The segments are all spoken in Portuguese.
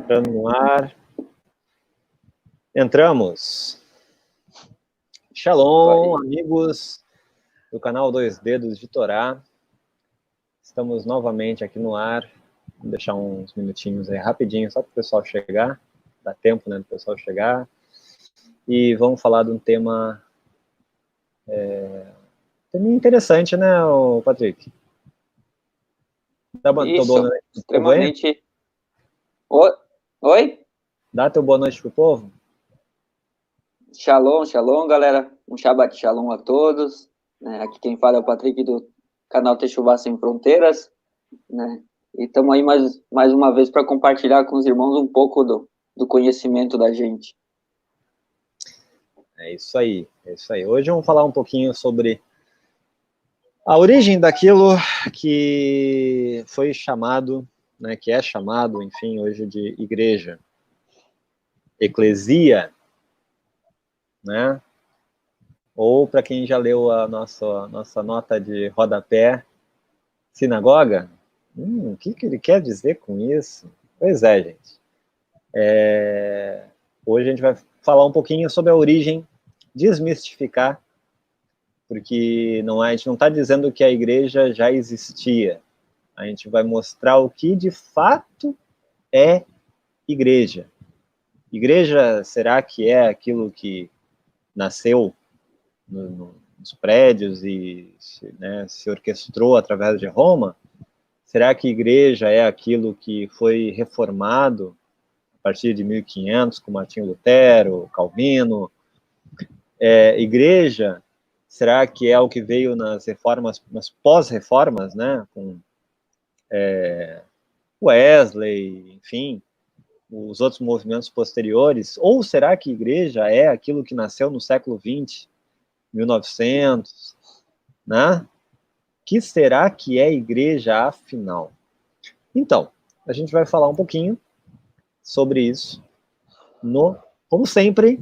Entrando no ar. Entramos. Shalom, amigos do canal Dois Dedos de Torá. Estamos novamente aqui no ar. Vou deixar uns minutinhos aí rapidinho, só para o pessoal chegar. Dá tempo, né, do pessoal chegar. E vamos falar de um tema interessante, né, Patrick? Isso, extremamente... Oi? Dá teu boa noite pro povo? Shalom, shalom, galera. Um Shabbat shalom a todos. Aqui quem fala é o Patrick do canal Techuvá Sem Fronteiras. E estamos aí mais uma vez para compartilhar com os irmãos um pouco do conhecimento da gente. É isso aí, é isso aí. Hoje vamos falar um pouquinho sobre a origem daquilo que foi chamado, né, que é chamado, enfim, hoje de igreja, eclesia, né? Ou, para quem já leu a nossa nota de rodapé, sinagoga, o que ele quer dizer com isso? Pois é, gente. Hoje a gente vai falar um pouquinho sobre a origem, desmistificar, porque a gente não está dizendo que a igreja já existia. A gente vai mostrar o que de fato é igreja. Igreja, será que é aquilo que nasceu nos prédios e se orquestrou através de Roma? Será que igreja é aquilo que foi reformado a partir de 1500 com Martinho Lutero, Calvino? Igreja, será que é o que veio nas reformas, nas pós-reformas, né, com Wesley, enfim, os outros movimentos posteriores? Ou será que igreja é aquilo que nasceu no século XX, 1900, né? Que será que é igreja, afinal? Então, a gente vai falar um pouquinho sobre isso, como sempre,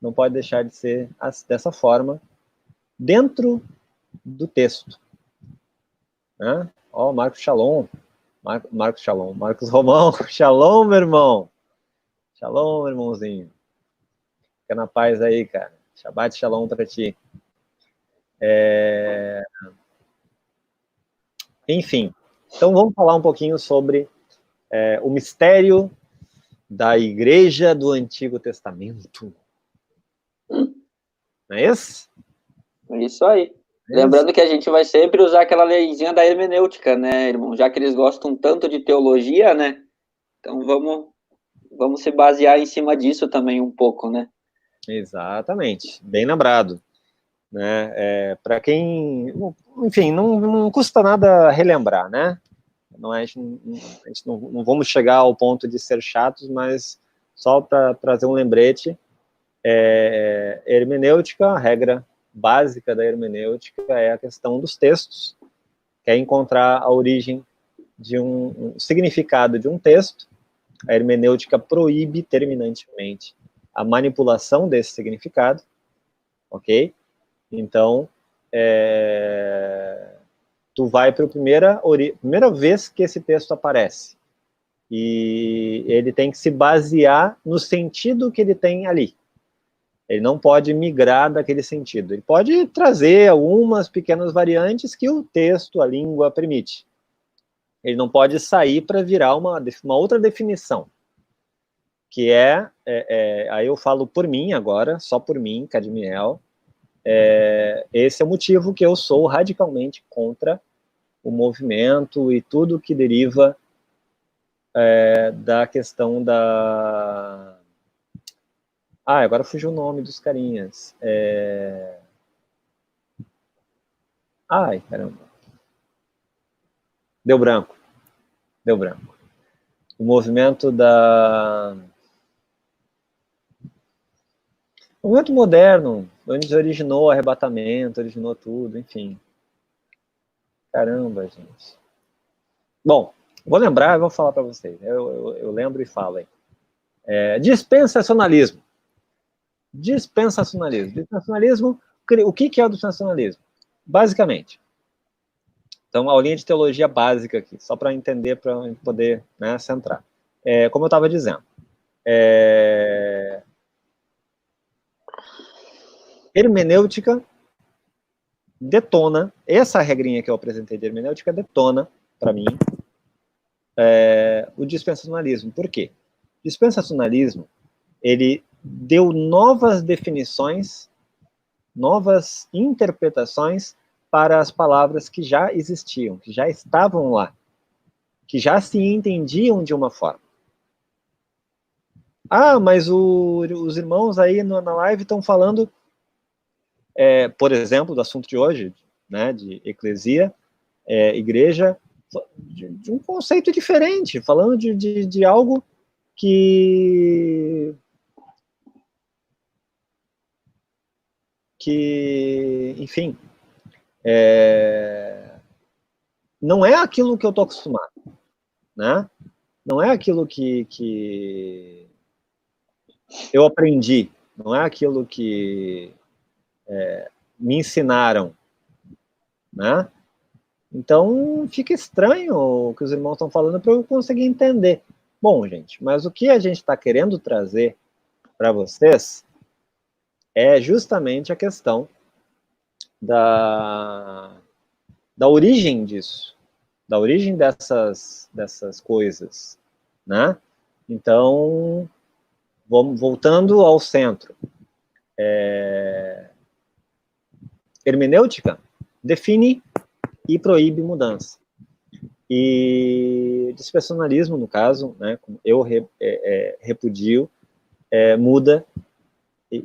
não pode deixar de ser dessa forma, dentro do texto. Né? Ó, Marcos Shalom, Marcos Shalom, Marcos Romão, Shalom, meu irmão. Shalom, meu irmãozinho. Fica na paz aí, cara. Shabbat Shalom para ti. Enfim, então vamos falar um pouquinho sobre o mistério da Igreja do Antigo Testamento. Não é isso? Isso aí. Lembrando que a gente vai sempre usar aquela leizinha da hermenêutica, né, irmão? Já que eles gostam tanto de teologia, né? Então vamos se basear em cima disso também um pouco, né? Exatamente, bem lembrado. Né? Para quem, enfim, não custa nada relembrar, né? A gente não vamos chegar ao ponto de ser chatos, mas só para trazer um lembrete, hermenêutica, a regra básica da hermenêutica é a questão dos textos, que é encontrar a origem de um significado de um texto. A hermenêutica proíbe terminantemente a manipulação desse significado, ok? Então, tu vai para a primeira vez que esse texto aparece, e ele tem que se basear no sentido que ele tem ali. Ele não pode migrar daquele sentido. Ele pode trazer algumas pequenas variantes que o texto, a língua, permite. Ele não pode sair para virar uma outra definição, que aí eu falo por mim agora, só por mim, Cadmiel. Esse é o motivo que eu sou radicalmente contra o movimento e tudo que deriva da questão da... agora fugiu o nome dos carinhas. Ai, caramba. Deu branco. O movimento o movimento moderno, onde originou o arrebatamento, originou tudo, enfim. Caramba, gente. Bom, vou lembrar e vou falar para vocês. Eu lembro e falo aí. Dispensacionalismo. Dispensacionalismo, o que é o dispensacionalismo? Basicamente. Então, aulinha de teologia básica aqui, só para entender, para poder centrar. como eu estava dizendo, hermenêutica detona, essa regrinha que eu apresentei de hermenêutica detona, para mim, o dispensacionalismo. Por quê? Dispensacionalismo, ele deu novas definições, novas interpretações para as palavras que já existiam, que já estavam lá, que já se entendiam de uma forma. Ah, mas os irmãos aí na live estão falando, por exemplo, do assunto de hoje, né, de eclesia, igreja, de um conceito diferente, falando de algo que, enfim, não é aquilo que eu estou acostumado, né? Não é aquilo que eu aprendi, não é aquilo que me ensinaram, né? Então, fica estranho o que os irmãos estão falando para eu conseguir entender. Bom, gente, mas o que a gente está querendo trazer para vocês é justamente a questão da origem disso, da origem dessas coisas, né? Então, voltando ao centro. Hermenêutica define e proíbe mudança. E dispensacionalismo, no caso, né, eu repudio, muda,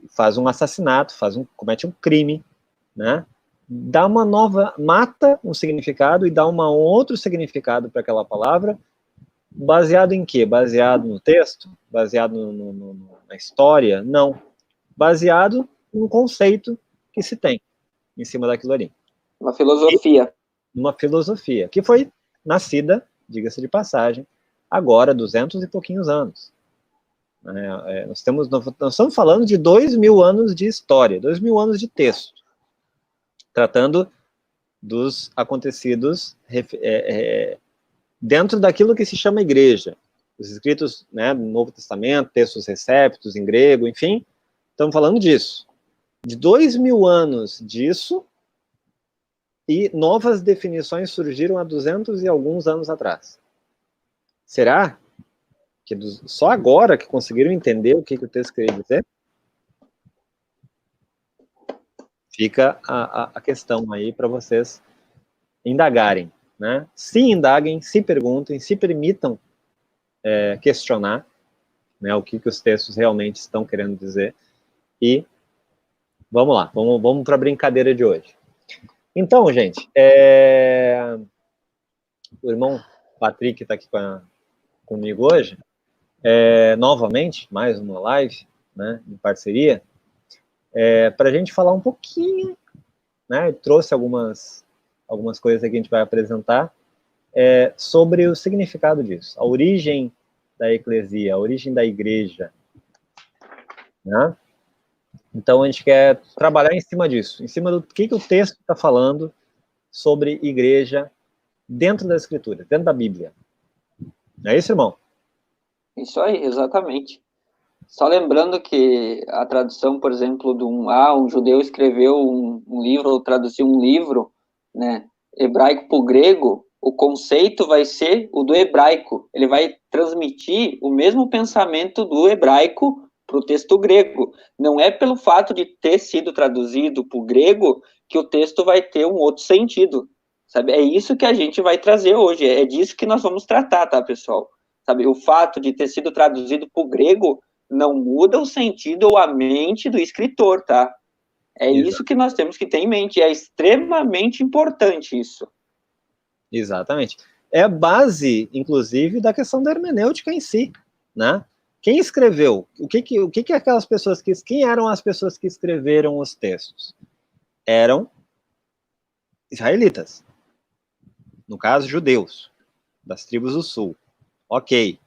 faz um assassinato, comete um crime, né, dá uma nova, mata um significado e dá um outro significado para aquela palavra, baseado em quê? Baseado no texto? Baseado na história? Não. Baseado num conceito que se tem em cima daquilo ali. Uma filosofia. Uma filosofia, que foi nascida, diga-se de passagem, agora, 200 e pouquinhos anos. Nós estamos falando de 2.000 anos de história, 2.000 anos de texto, tratando dos acontecidos dentro daquilo que se chama igreja. Os escritos, né, do Novo Testamento, textos receptos em grego, enfim, estamos falando disso. De 2.000 anos disso, e novas definições surgiram há 200 e alguns anos atrás. Será que só agora que conseguiram entender o que o texto queria dizer? Fica a questão aí para vocês indagarem, né? Se indaguem, se perguntem, se permitam questionar, né, o que os textos realmente estão querendo dizer. E vamos lá, vamos para a brincadeira de hoje. Então, gente, o irmão Patrick está aqui comigo hoje, novamente, mais uma live, né, em parceria, para a gente falar um pouquinho, né, trouxe algumas coisas que a gente vai apresentar, sobre o significado disso, a origem da eclesia, a origem da igreja, né? Então, a gente quer trabalhar em cima disso, em cima do que o texto está falando sobre igreja dentro da Escritura, dentro da Bíblia. Não é isso, irmão? Isso aí, exatamente. Só lembrando que a tradução, por exemplo, um judeu escreveu um livro, ou traduziu um livro, né, hebraico para o grego, o conceito vai ser o do hebraico. Ele vai transmitir o mesmo pensamento do hebraico para o texto grego. Não é pelo fato de ter sido traduzido para o grego que o texto vai ter um outro sentido, sabe? É isso que a gente vai trazer hoje, é disso que nós vamos tratar, tá, pessoal? Sabe, o fato de ter sido traduzido para o grego não muda o sentido ou a mente do escritor, tá? É Exato. Isso que nós temos que ter em mente, é extremamente importante isso. Exatamente. É a base, inclusive, da questão da hermenêutica em si, né? Quem escreveu? O que aquelas pessoas quem eram as pessoas que escreveram os textos? Eram israelitas. No caso, judeus, das tribos do sul. Ok.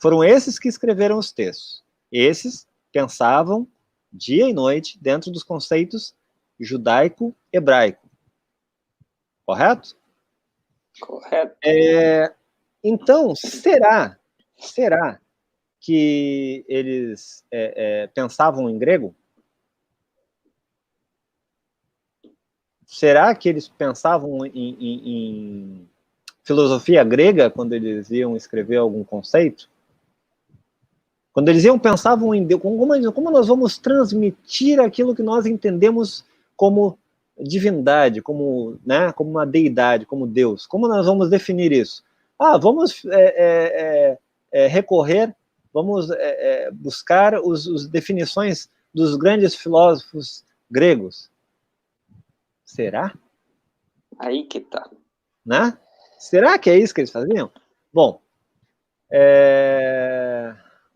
Foram esses que escreveram os textos. Esses pensavam dia e noite dentro dos conceitos judaico-hebraico. Correto? Correto. Então, será será que eles pensavam em grego? Será que eles pensavam em filosofia grega quando eles iam escrever algum conceito? Quando eles pensavam em Deus, como nós vamos transmitir aquilo que nós entendemos como divindade, como uma deidade, como Deus? Como nós vamos definir isso? Vamos recorrer, vamos buscar as definições dos grandes filósofos gregos. Será? Aí que tá. Né? Será que é isso que eles faziam? Bom,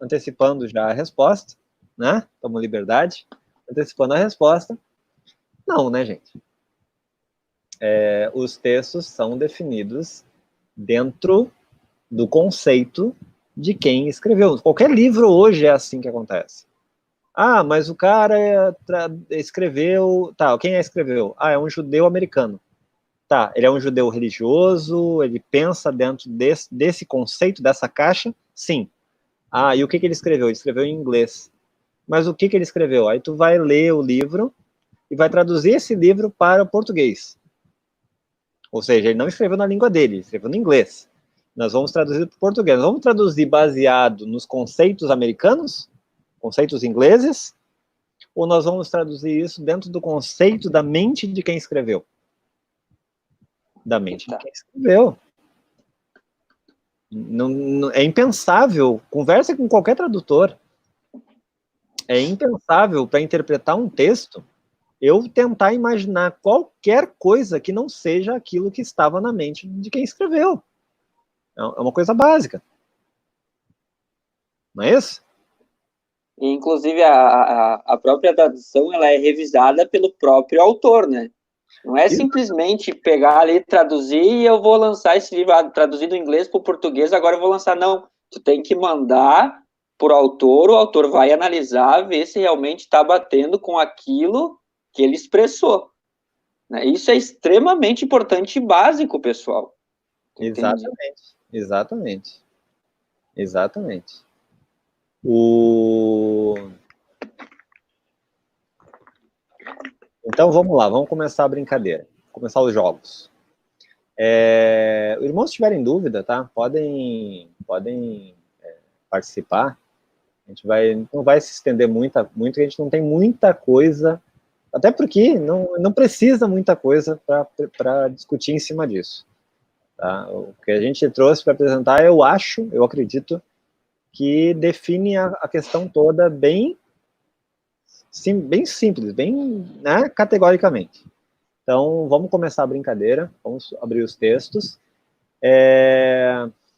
antecipando já a resposta, né? Toma liberdade. Antecipando a resposta. Não, né, gente? Os textos são definidos dentro do conceito de quem escreveu. Qualquer livro hoje é assim que acontece. Mas o cara escreveu... Tá, quem escreveu? É um judeu americano. Tá, ele é um judeu religioso, ele pensa dentro desse conceito, dessa caixa? Sim. E o que ele escreveu? Ele escreveu em inglês. Mas o que ele escreveu? Aí tu vai ler o livro e vai traduzir esse livro para o português. Ou seja, ele não escreveu na língua dele, ele escreveu no inglês. Nós vamos traduzir para o português. Nós vamos traduzir baseado nos conceitos americanos, conceitos ingleses, ou nós vamos traduzir isso dentro do conceito da mente de quem escreveu? Da mente de quem escreveu. Não, é impensável. Conversa com qualquer tradutor. É impensável para interpretar um texto eu tentar imaginar qualquer coisa que não seja aquilo que estava na mente de quem escreveu. É uma coisa básica. Não é isso? E, inclusive, a própria tradução ela é revisada pelo próprio autor, né? Não é simplesmente pegar ali, traduzir e eu vou lançar esse livro, traduzido do inglês para o português, agora eu vou lançar. Não, tu tem que mandar por autor, o autor vai analisar, ver se realmente está batendo com aquilo que ele expressou. Né? Isso é extremamente importante e básico, pessoal. Exatamente. Então vamos lá, vamos começar a brincadeira. Começar os jogos. Irmãos, se tiverem dúvida, tá? Podem participar. A gente não vai se estender muito, a gente não tem muita coisa, até porque não precisa muita coisa para discutir em cima disso. Tá? O que a gente trouxe para apresentar, eu acredito, que define a questão toda bem simples, bem categoricamente. Então, vamos começar a brincadeira, vamos abrir os textos.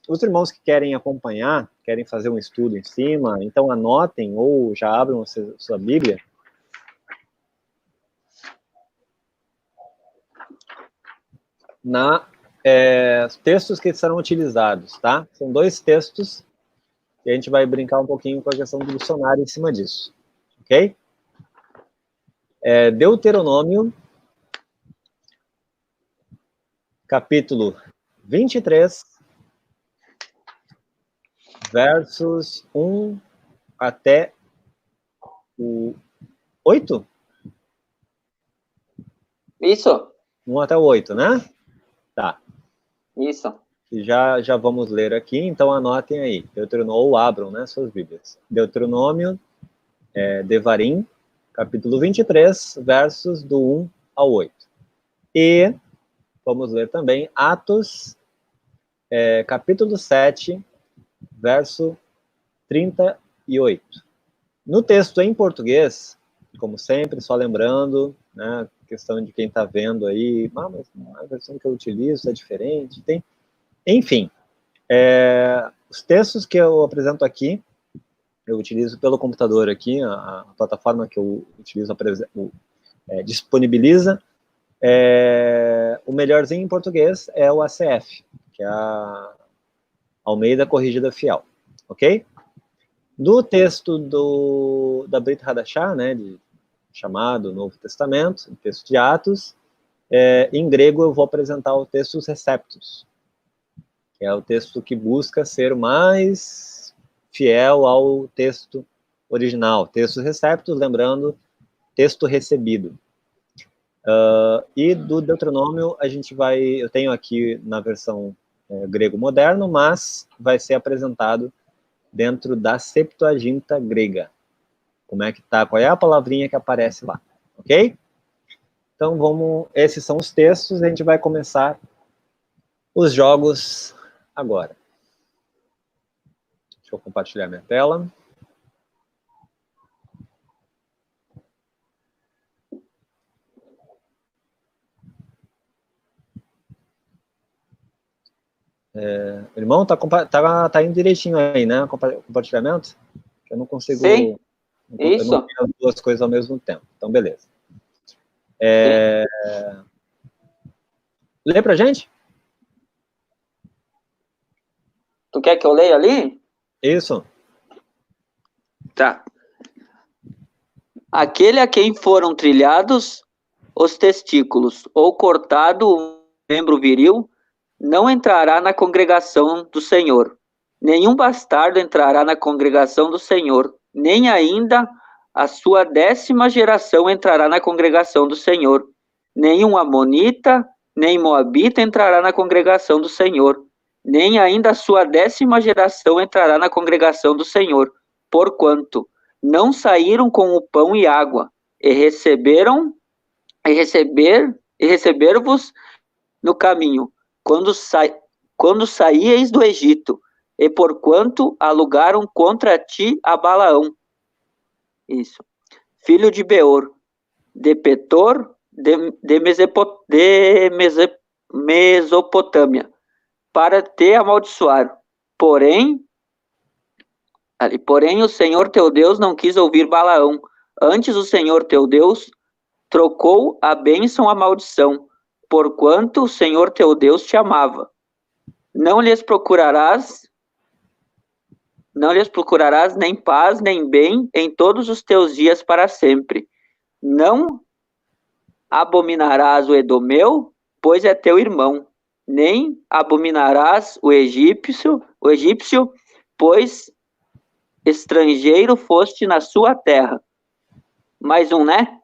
Os irmãos que querem acompanhar, querem fazer um estudo em cima, então anotem ou já abram a sua Bíblia. Textos que serão utilizados, tá? São 2 textos e a gente vai brincar um pouquinho com a questão do dicionário em cima disso, ok? Deuteronômio, capítulo 23, versos 1 até o 8? Isso. 1 até o 8, né? Tá. Isso. E já vamos ler aqui, então anotem aí. Deuteronômio, ou abram, né, suas Bíblias. Deuteronômio, Devarim, capítulo 23, versos do 1 ao 8. E vamos ler também Atos, capítulo 7, verso 38. No texto em português, como sempre, só lembrando, né, questão de quem está vendo aí, mas a versão que eu utilizo é diferente, enfim, os textos que eu apresento aqui, eu utilizo pelo computador aqui, a plataforma que eu utilizo disponibiliza, o melhorzinho em português é o ACF, que é a Almeida Corrigida Fiel, ok? Do texto da Brit Hadashah, né, chamado Novo Testamento, o texto de Atos, em grego eu vou apresentar o texto Receptus, que é o texto que busca ser mais fiel ao texto original. Textos receptos, lembrando, texto recebido. E do Deuteronômio, eu tenho aqui na versão grego moderno, mas vai ser apresentado dentro da Septuaginta grega. Como é que tá? Qual é a palavrinha que aparece lá? Ok? Então, esses são os textos, a gente vai começar os jogos agora. Deixa eu compartilhar minha tela. Irmão, tá indo direitinho aí, né? Compartilhamento? Eu não consigo... Sim, eu isso. não tenho as duas coisas ao mesmo tempo. Então, beleza. Lê pra gente? Tu quer que eu leia ali? Isso. Tá. Aquele a quem foram trilhados os testículos ou cortado um membro viril, não entrará na congregação do Senhor. Nenhum bastardo entrará na congregação do Senhor, nem ainda a sua 10ª geração entrará na congregação do Senhor. Nenhum amonita, nem moabita entrará na congregação do Senhor, nem ainda a sua 10ª geração entrará na congregação do Senhor, porquanto não saíram com o pão e água, e receber-vos no caminho, quando saíeis do Egito, e porquanto alugaram contra ti a Balaão, isso, filho de Beor, de Petor, de Mesopotâmia, para te amaldiçoar. Porém, o Senhor teu Deus não quis ouvir Balaão. Antes o Senhor teu Deus trocou a bênção à maldição, porquanto o Senhor teu Deus te amava. Não lhes procurarás nem paz, nem bem em todos os teus dias para sempre. Não abominarás o edomeu, pois é teu irmão. Nem abominarás o egípcio, pois estrangeiro foste na sua terra. Mais um, né?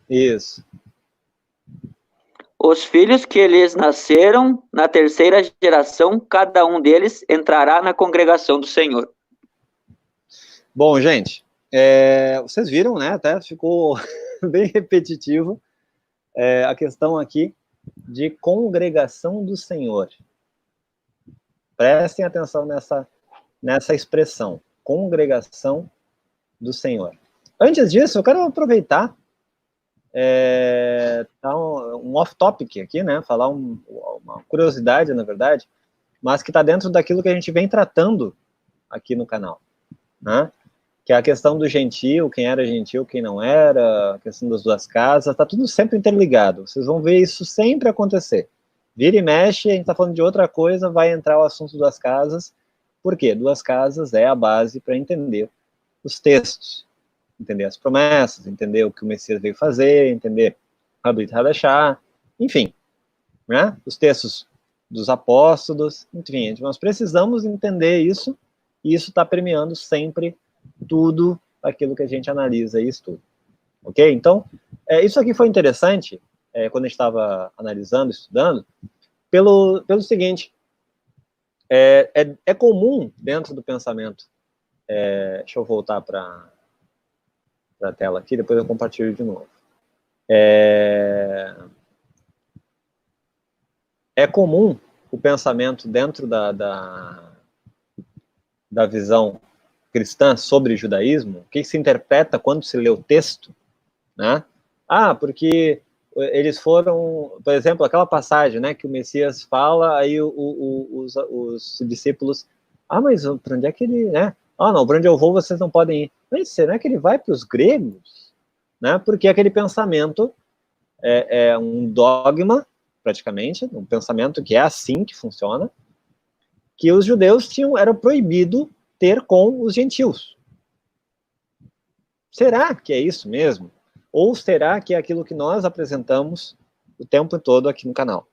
Isso. Os filhos que lhes nasceram na 3ª geração, cada um deles entrará na congregação do Senhor. Bom, gente, vocês viram, né? Até ficou bem repetitivo a questão aqui de congregação do Senhor. Prestem atenção nessa expressão, congregação do Senhor. Antes disso, eu quero aproveitar um off-topic aqui, né? Falar uma curiosidade, na verdade, mas que está dentro daquilo que a gente vem tratando aqui no canal, né? Que é a questão do gentil, quem era gentil, quem não era, a questão das duas casas, está tudo sempre interligado. Vocês vão ver isso sempre acontecer. Vira e mexe, a gente está falando de outra coisa, vai entrar o assunto das casas. Por quê? Duas casas é a base para entender os textos, entender as promessas, entender o que o Messias veio fazer, entender Habrit Hadashah, enfim, né? Os textos dos apóstolos, enfim, nós precisamos entender isso, e isso está permeando sempre tudo aquilo que a gente analisa e estuda, ok? Então, isso aqui foi interessante, quando a gente estava analisando, estudando, pelo seguinte, é comum dentro do pensamento, deixa eu voltar para a tela aqui, depois eu compartilho de novo. É comum o pensamento dentro da visão cristã sobre judaísmo, o que se interpreta quando se lê o texto, né? Porque eles foram, por exemplo, aquela passagem, né, que o Messias fala, aí os discípulos, mas para onde é que ele, né? Não, para onde eu vou vocês não podem ir. Mas será que ele vai para os gregos? Né? Porque aquele pensamento é um dogma, praticamente, um pensamento que é assim que funciona, que os judeus era proibido ter com os gentios. Será que é isso mesmo? Ou será que é aquilo que nós apresentamos o tempo todo aqui no canal?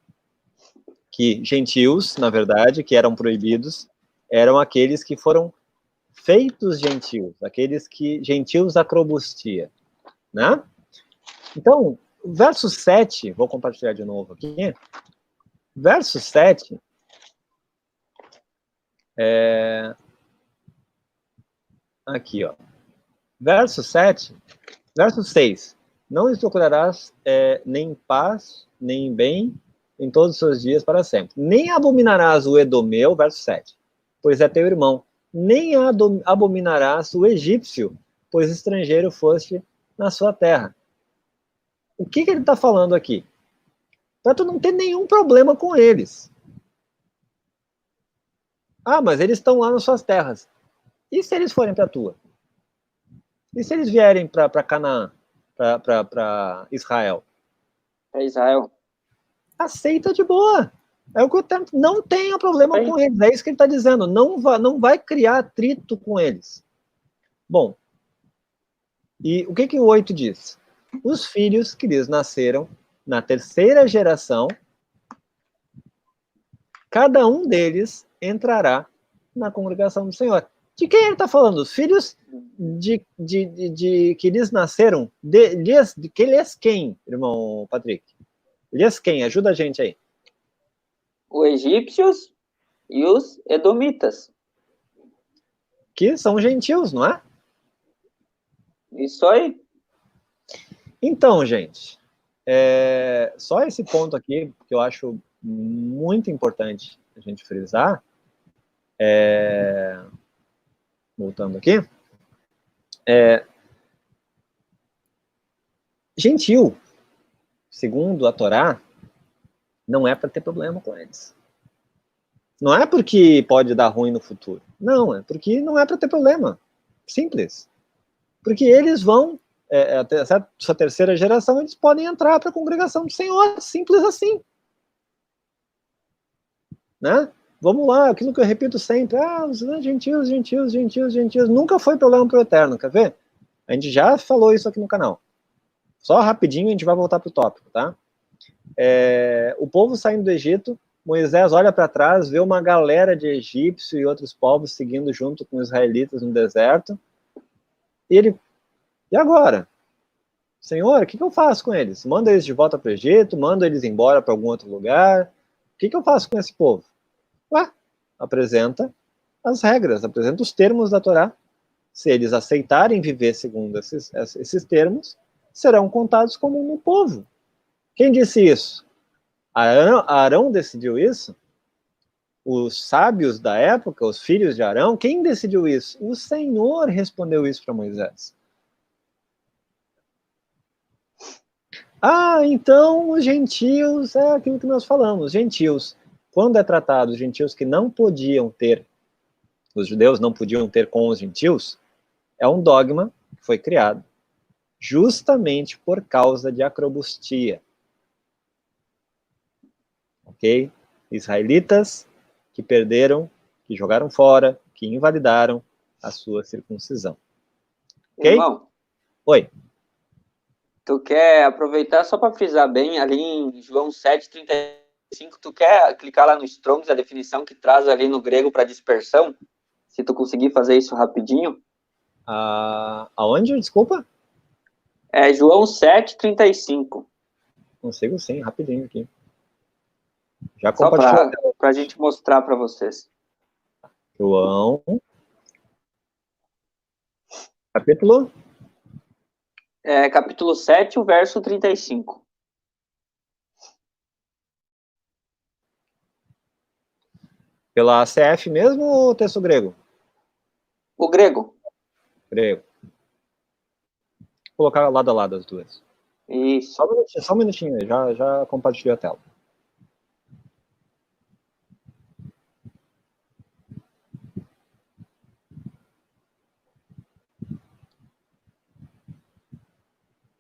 que gentios, na verdade, que eram proibidos, eram aqueles que foram feitos gentios, aqueles que gentios acrobustia, né? Então, verso 7, vou compartilhar de novo aqui, verso 7, aqui, ó, verso 7, verso 6, não lhes procurarás nem paz, nem bem em todos os seus dias para sempre, nem abominarás o edomeu, verso 7, pois é teu irmão, nem abominarás o egípcio, pois estrangeiro foste na sua terra. O que ele está falando aqui? Para tu não ter nenhum problema com eles. Ah, mas eles estão lá nas suas terras. E se eles forem para a tua? E se eles vierem para Canaã, para Israel? É Israel. Aceita de boa. É o que eu tento. Não tenha problema com eles. É isso que ele está dizendo. Não vai criar atrito com eles. Bom, e o que o 8 diz? Os filhos que lhes nasceram na terceira geração, cada um deles entrará na congregação do Senhor. De quem ele está falando? Os filhos que lhes nasceram? Que lhes quem, irmão Patrick? Lhes quem? Ajuda a gente aí. Os egípcios e os edomitas. Que são gentios, não é? Isso aí. Então, gente, só esse ponto aqui, que eu acho muito importante a gente frisar, voltando aqui, gentil, segundo a Torá, não é para ter problema com eles. Não é porque pode dar ruim no futuro. Não, é porque não é para ter problema. Simples. Porque eles vão, essa terceira geração, eles podem entrar para a congregação do Senhor. Simples assim. Né? Vamos lá, aquilo que eu repito sempre. Os gentios, gentios, gentios, gentios. Nunca foi problema para o Eterno, quer ver? A gente já falou isso aqui no canal. Só rapidinho a gente vai voltar para o tópico, tá? O povo saindo do Egito, Moisés olha para trás, vê uma galera de egípcios e outros povos seguindo junto com os israelitas no deserto. E agora? Senhor, o que eu faço com eles? Manda eles de volta para o Egito? Manda eles embora para algum outro lugar? O que eu faço com esse povo? Ué, apresenta as regras, apresenta os termos da Torá. Se eles aceitarem viver segundo esses termos, serão contados como um povo. Quem disse isso? Arão decidiu isso? Os sábios da época, os filhos de Arão, quem decidiu isso? O Senhor respondeu isso para Moisés. Então os gentios, é aquilo que nós falamos, gentios. Quando é tratado os gentios que não podiam ter, os judeus não podiam ter com os gentios, é um dogma que foi criado justamente por causa de acrobustia. Ok? Israelitas que perderam, que jogaram fora, que invalidaram a sua circuncisão. Ok? Irmão, oi. Tu quer aproveitar só para frisar bem, ali em João 7:35, tu quer clicar lá no Strongs, a definição que traz ali no grego para dispersão? Se tu conseguir fazer isso rapidinho. Aonde? Desculpa? João 7:35. Consigo sim, rapidinho aqui. Já Só compartilhou. para a gente mostrar para vocês. João. Capítulo? Capítulo 7, o verso 35. Pela ACF mesmo ou texto grego? O grego. Grego. Vou colocar lado a lado as duas. Isso. Só um minutinho aí, já compartilhei a tela.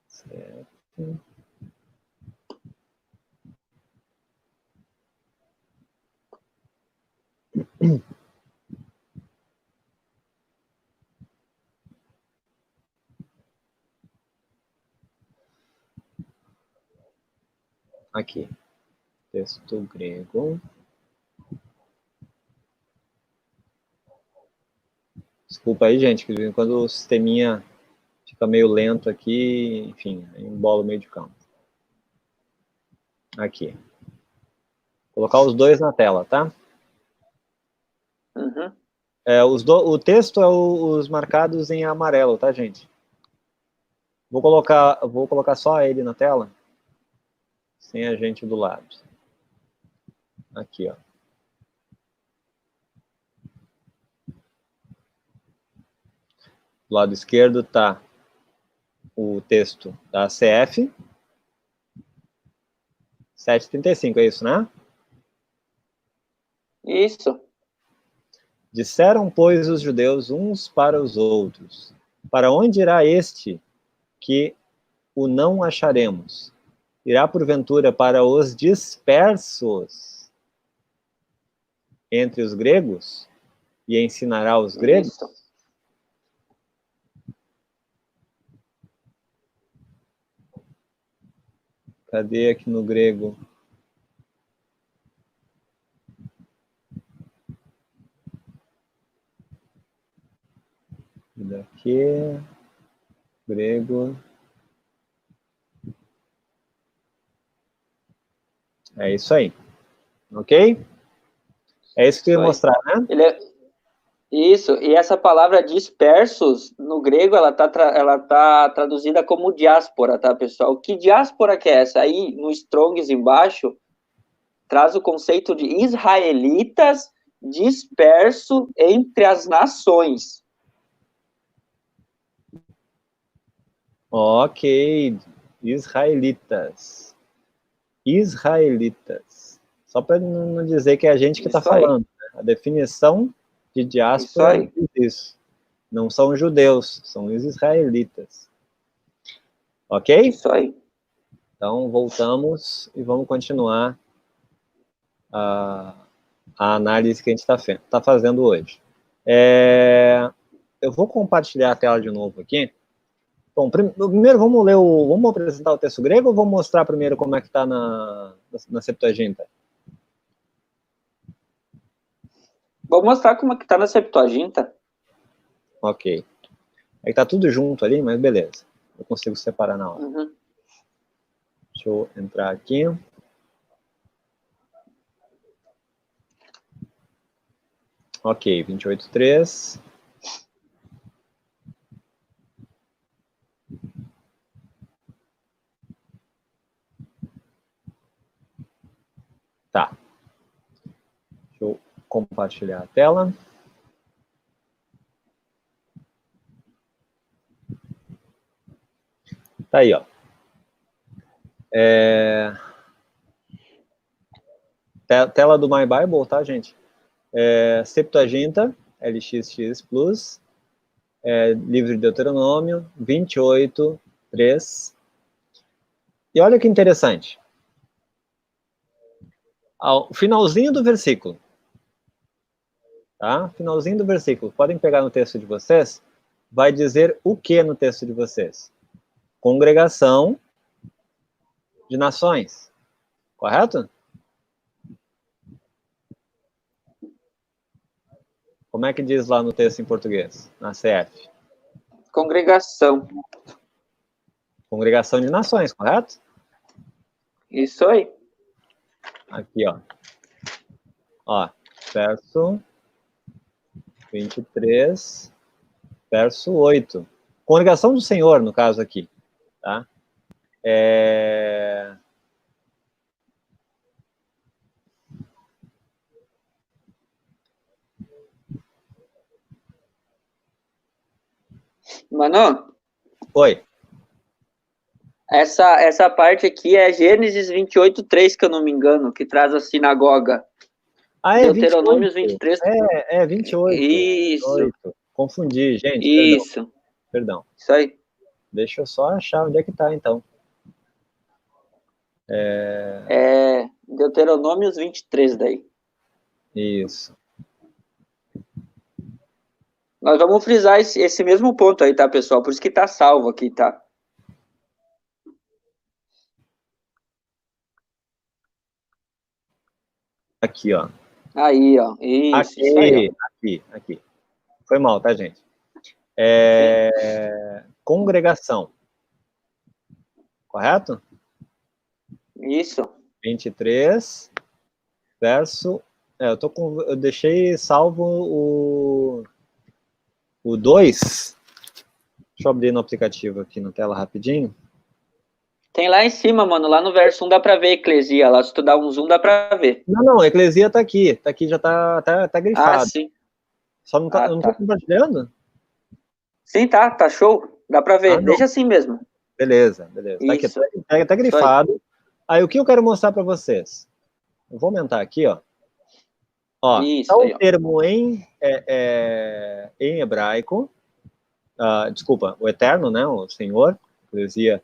Certo. Aqui. Texto grego. Desculpa aí, gente, que quando o sisteminha fica meio lento aqui, enfim, aí embolo o meio de campo. Aqui. Vou colocar os dois na tela, tá? Uhum. O texto é os marcados em amarelo, tá, gente? Vou colocar só ele na tela, sem a gente do lado. Aqui, ó. Do lado esquerdo tá o texto da CF 735, é isso, né? Isso. Disseram, pois, os judeus uns para os outros: para onde irá este que o não acharemos? Irá, porventura, para os dispersos entre os gregos e ensinará os gregos? Isso. Cadê aqui no grego? Daqui, grego. É isso aí. Ok? É isso que eu ia mostrar, né? Isso, e essa palavra dispersos, no grego, ela tá traduzida como diáspora, tá, pessoal? Que diáspora que é essa? Aí, no Strongs embaixo, traz o conceito de israelitas disperso entre as nações. Ok. Israelitas. Israelitas. Só para não dizer que é a gente que está falando. Né? A definição de diáspora diz isso. Não são judeus, são os israelitas. Ok? Isso aí. Então, voltamos e vamos continuar a análise que a gente está fazendo hoje. Eu vou compartilhar a tela de novo aqui. Bom, primeiro vamos apresentar o texto grego ou vamos mostrar primeiro como é que está na Septuaginta? Vou mostrar como é que tá na Septuaginta. Ok. Aí tá tudo junto ali, mas beleza. Eu consigo separar na hora. Uhum. Deixa eu entrar aqui. Ok, 28.3. Tá. Deixa eu compartilhar a tela. Tá aí, ó. Tela do My Bible, tá, gente? Septuaginta, LXX Plus, livro de Deuteronômio, 28.3. E olha que interessante. Ao finalzinho do versículo, tá? Finalzinho do versículo. Podem pegar no texto de vocês. Vai dizer o que no texto de vocês? Congregação de nações. Correto? Como é que diz lá no texto em português? Na CF. Congregação. Congregação de nações, correto? Isso aí. Aqui, ó. Ó, verso 23, verso 8. Congregação do Senhor, no caso aqui, tá? Mano, Oi. essa parte aqui é Gênesis 28:3, que eu não me engano, que traz a sinagoga. Ah, é 28. Deuteronômios 23. 28. Isso. 28. Confundi, gente. Isso. Perdão. Isso aí. Deixa eu só achar onde é que tá, então. Deuteronômios 23 daí. Isso. Nós vamos frisar esse mesmo ponto aí, tá, pessoal? Por isso que tá salvo aqui, tá? Aqui, ó. Aí, ó. Isso aí, ó. Aqui. Foi mal, tá, gente? Congregação. Correto? Isso. 23, verso... eu deixei salvo o 2. Deixa eu abrir no aplicativo aqui na tela rapidinho. Tem lá em cima, mano. Lá no verso 1 dá pra ver Eclesia. Lá, se tu dá um zoom, dá pra ver. Não, a Eclesia tá aqui. Tá aqui, já tá grifado. Ah, sim. Só não tá, eu não tô Tá. compartilhando? Sim, tá show. Dá pra ver. Não. Deixa assim mesmo. Beleza. Tá aqui, Isso. tá grifado. Aí, o que eu quero mostrar para vocês? Eu vou aumentar aqui, ó. Tá Isso o aí, ó. termo em hebraico, desculpa, o Eterno, né, o Senhor, Eclesia,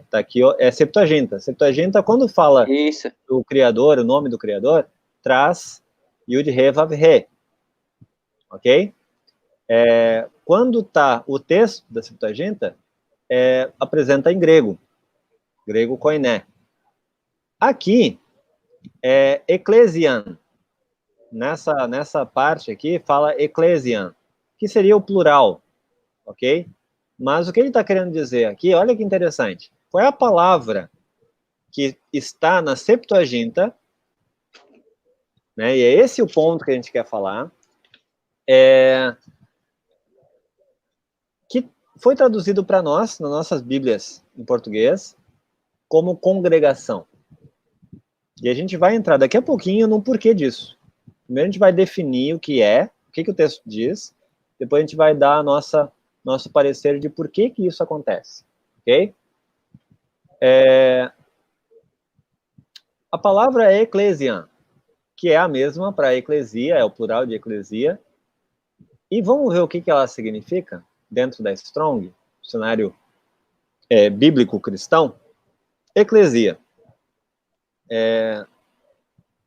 tá aqui, ó, é Septuaginta. Septuaginta, quando fala Isso. do Criador, o nome do Criador, traz Yud He Vav He, ok? Quando tá o texto da Septuaginta, apresenta em grego koiné. Aqui é ecclesian. Nessa parte aqui fala ecclesian, que seria o plural, ok? Mas o que ele está querendo dizer aqui, olha que interessante, qual é a palavra que está na Septuaginta, né? E é esse o ponto que a gente quer falar, que foi traduzido para nós, nas nossas Bíblias em português, como congregação. E a gente vai entrar daqui a pouquinho no porquê disso. Primeiro a gente vai definir o que o texto diz, depois a gente vai dar nosso parecer de por que isso acontece, ok? A palavra é ecclesian, que é a mesma para eclesia, é o plural de eclesia, e vamos ver o que ela significa dentro da Strong, dicionário bíblico cristão. Eclesia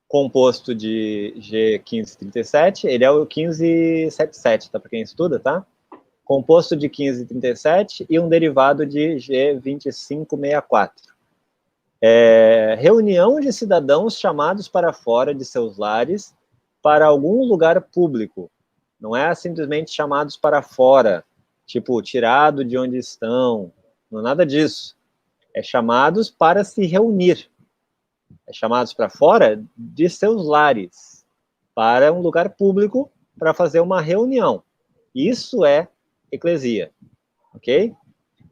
composto de G1537, ele é o 1577, tá? Para quem estuda, tá? Composto de 1537 e um derivado de G2564. Reunião de cidadãos chamados para fora de seus lares para algum lugar público. Não é simplesmente chamados para fora, tipo, tirado de onde estão, não é nada disso. É chamados para se reunir. É chamados para fora de seus lares, para um lugar público, para fazer uma reunião. Isso é eclesia, ok?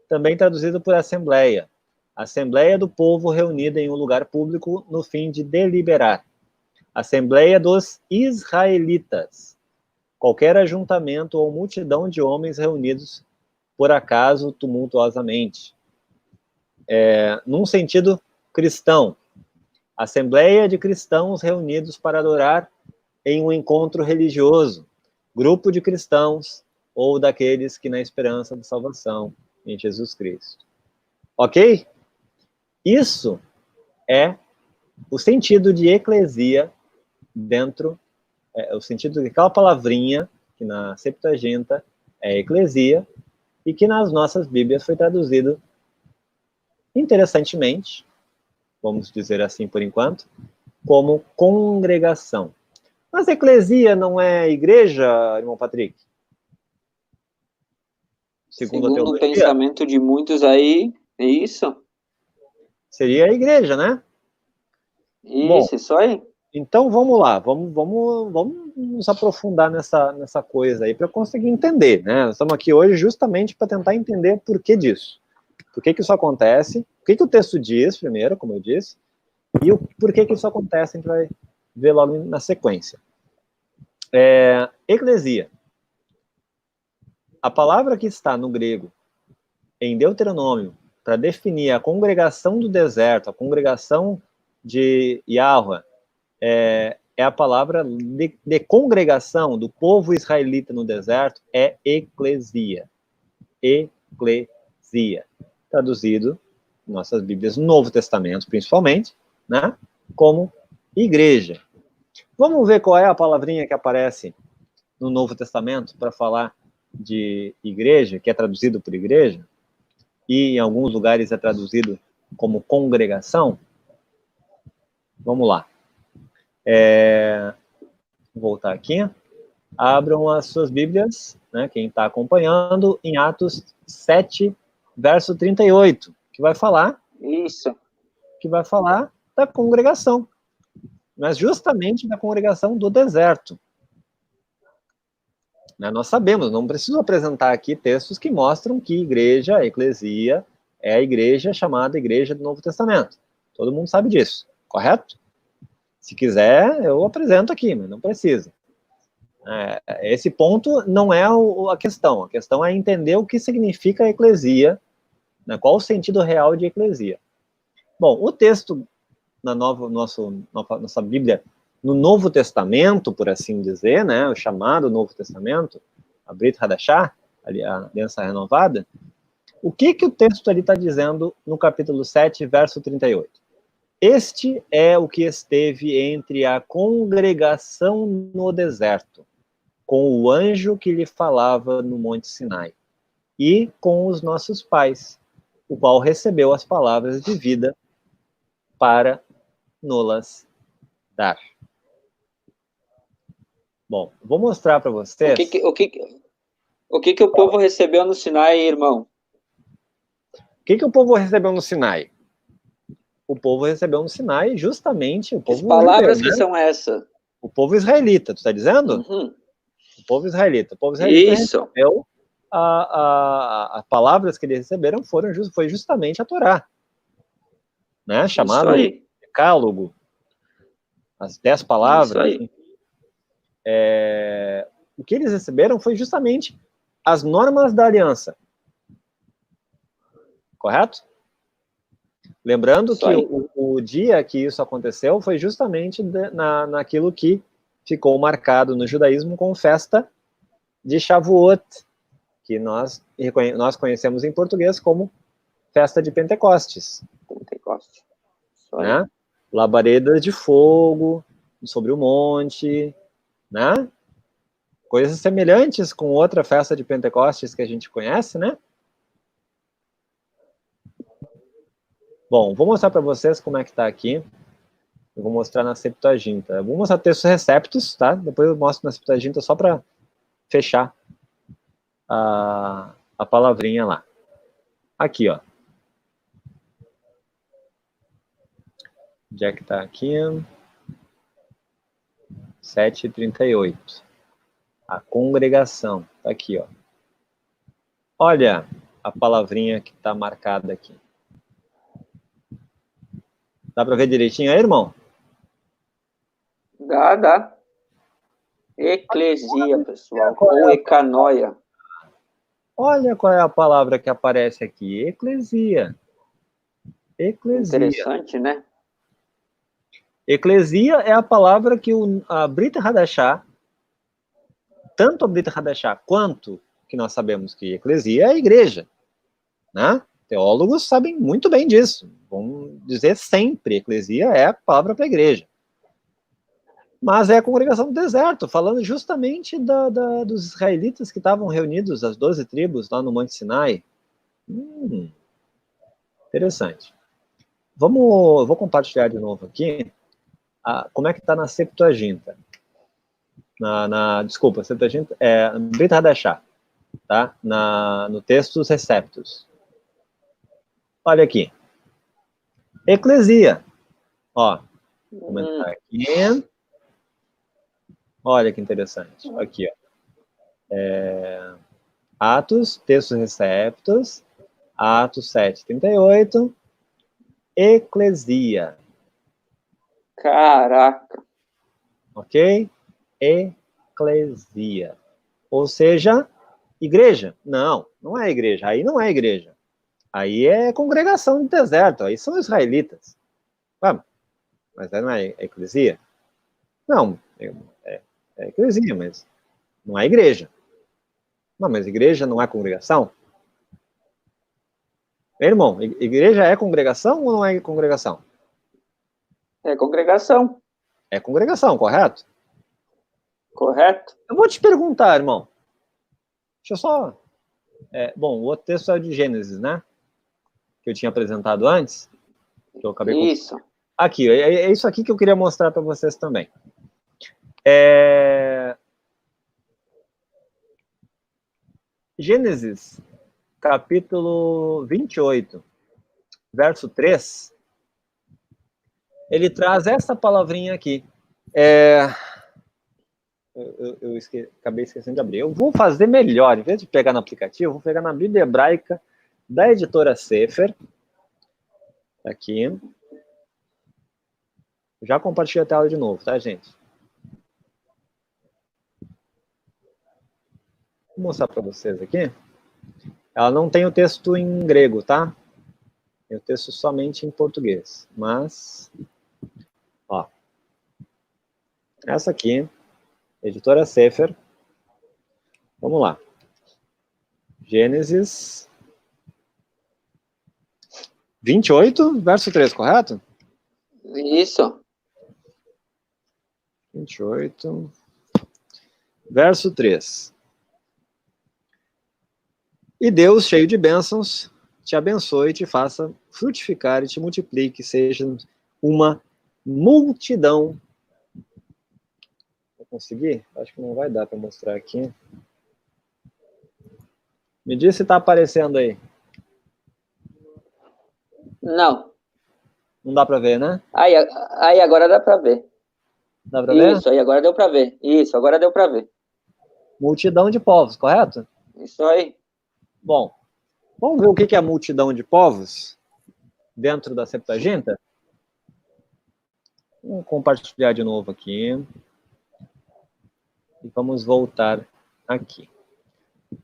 Também traduzido por assembleia. Assembleia do povo reunida em um lugar público no fim de deliberar. Assembleia dos israelitas. Qualquer ajuntamento ou multidão de homens reunidos por acaso tumultuosamente. Num sentido cristão. Assembleia de cristãos reunidos para adorar em um encontro religioso. Grupo de cristãos ou daqueles que na esperança de salvação em Jesus Cristo. Ok? Isso é o sentido de eclesia dentro, o sentido daquela palavrinha que na Septuaginta é eclesia e que nas nossas Bíblias foi traduzido interessantemente, vamos dizer assim por enquanto, como congregação. Mas eclesia não é igreja, irmão Patrick? Segundo a Segundo o teologia, pensamento de muitos aí, é isso? seria a igreja, né? Bom, Isso aí. então vamos lá, vamos nos aprofundar nessa coisa aí para conseguir entender, né? Nós estamos aqui hoje justamente para tentar entender por que disso. Por que isso acontece, o que o texto diz primeiro, como eu disse, e por que isso acontece, a gente vai ver logo na sequência. Eclesia. A palavra que está no grego, em Deuteronômio, para definir a congregação do deserto, a congregação de Yahweh, é a palavra de congregação do povo israelita no deserto, é eclesia. Eclesia. Traduzido em nossas Bíblias, no Novo Testamento, principalmente, né, como igreja. Vamos ver qual é a palavrinha que aparece no Novo Testamento para falar de igreja, que é traduzido por igreja, e em alguns lugares é traduzido como congregação. Vamos lá. Vou voltar aqui. Abram as suas Bíblias, né, quem está acompanhando, em Atos 7, verso 38, que vai falar da congregação, mas justamente da congregação do deserto. Né, nós sabemos, não preciso apresentar aqui textos que mostram que igreja, a eclesia, é a igreja chamada Igreja do Novo Testamento. Todo mundo sabe disso, correto? Se quiser, eu apresento aqui, mas não precisa. Esse ponto não é a questão é entender o que significa a eclesia, né, qual o sentido real de eclesia. Bom, o texto na nossa Bíblia, no Novo Testamento, por assim dizer, né, o chamado Novo Testamento, a Brit Hadashah, a Aliança Renovada, o que o texto ali está dizendo no capítulo 7, verso 38? Este é o que esteve entre a congregação no deserto, com o anjo que lhe falava no Monte Sinai, e com os nossos pais, o qual recebeu as palavras de vida para nos-las dar. Bom, vou mostrar para vocês... O que o povo recebeu no Sinai, irmão? O que o povo recebeu no Sinai? O povo recebeu no Sinai justamente o povo Que palavras judeu, que são essas? O povo israelita, tu está dizendo? Uhum. O povo israelita. O povo israelita Isso. recebeu as palavras que eles receberam foi justamente a Torá, né? Chamado Decálogo, as 10 palavras. Assim. O que eles receberam foi justamente as normas da aliança. Correto? Lembrando que o dia que isso aconteceu foi justamente naquilo que ficou marcado no judaísmo como festa de Shavuot, que nós conhecemos em português como festa de Pentecostes. Né? Labaredas de fogo sobre o monte, né? Coisas semelhantes com outra festa de Pentecostes que a gente conhece, né? Bom, vou mostrar para vocês como é que está aqui. Eu vou mostrar na Septuaginta. Eu vou mostrar textos receptos, tá? Depois eu mostro na Septuaginta só para fechar a palavrinha lá. Aqui, ó. Onde é que está aqui? 7:38. A congregação. Está aqui, ó. Olha a palavrinha que está marcada aqui. Dá para ver direitinho aí, irmão? Dá. Eclesia, pessoal. Ou ecanoia. Olha qual é a palavra que aparece aqui. Eclesia. Eclesia. Interessante, né? Eclesia é a palavra que a Brit Hadashah, tanto a Brit Hadashah quanto que nós sabemos que eclesia é a igreja, né? Teólogos sabem muito bem disso. Vão dizer sempre, eclesia é a palavra para a igreja. Mas é a congregação do deserto, falando justamente dos israelitas que estavam reunidos, as 12 tribos, lá no Monte Sinai. Interessante. Vou compartilhar de novo aqui como é que está na Septuaginta. Desculpa, Septuaginta é Brit Hadashah, tá? No texto dos Receptos. Olha aqui. Eclesia. Ó, vou comentar aqui. Olha que interessante. Aqui, ó. Atos, textos receptos, Atos 7:38, eclesia. Caraca. Ok? Eclesia. Ou seja, igreja. Não é igreja. Aí não é igreja. Aí é congregação do deserto. Aí são israelitas. Mas aí não é eclesia? Não, é eclesia, mas não é igreja. Não, mas igreja não é congregação? Irmão, igreja é congregação ou não é congregação? É congregação. É congregação, correto? Correto. Eu vou te perguntar, irmão. Deixa eu só... bom, o outro texto é o de Gênesis, né? Que eu tinha apresentado antes. Que eu acabei Isso. Aqui, é isso aqui que eu queria mostrar para vocês também. Gênesis, capítulo 28, verso 3, ele traz essa palavrinha aqui. Eu acabei esquecendo de abrir. Eu vou fazer melhor, em vez de pegar no aplicativo, eu vou pegar na Bíblia Hebraica da editora Sefer. Aqui. Já compartilhei a tela de novo, tá, gente? Vou mostrar para vocês aqui. Ela não tem o texto em grego, tá? Tem o texto somente em português. Mas, ó. Essa aqui, editora Sefer. Vamos lá. Gênesis 28, verso 3, correto? Isso. 28, verso 3. E Deus, cheio de bênçãos, te abençoe, te faça frutificar e te multiplique, seja uma multidão. Vou conseguir? Acho que não vai dar para mostrar aqui. Me diz se está aparecendo aí. Não. Não dá para ver, né? Aí agora dá para ver. Dá para ver? Isso, aí agora deu para ver. Isso, agora deu para ver. Multidão de povos, correto? Isso aí. Bom, vamos ver o que é a multidão de povos dentro da Septuaginta? Vamos compartilhar de novo aqui. E vamos voltar aqui.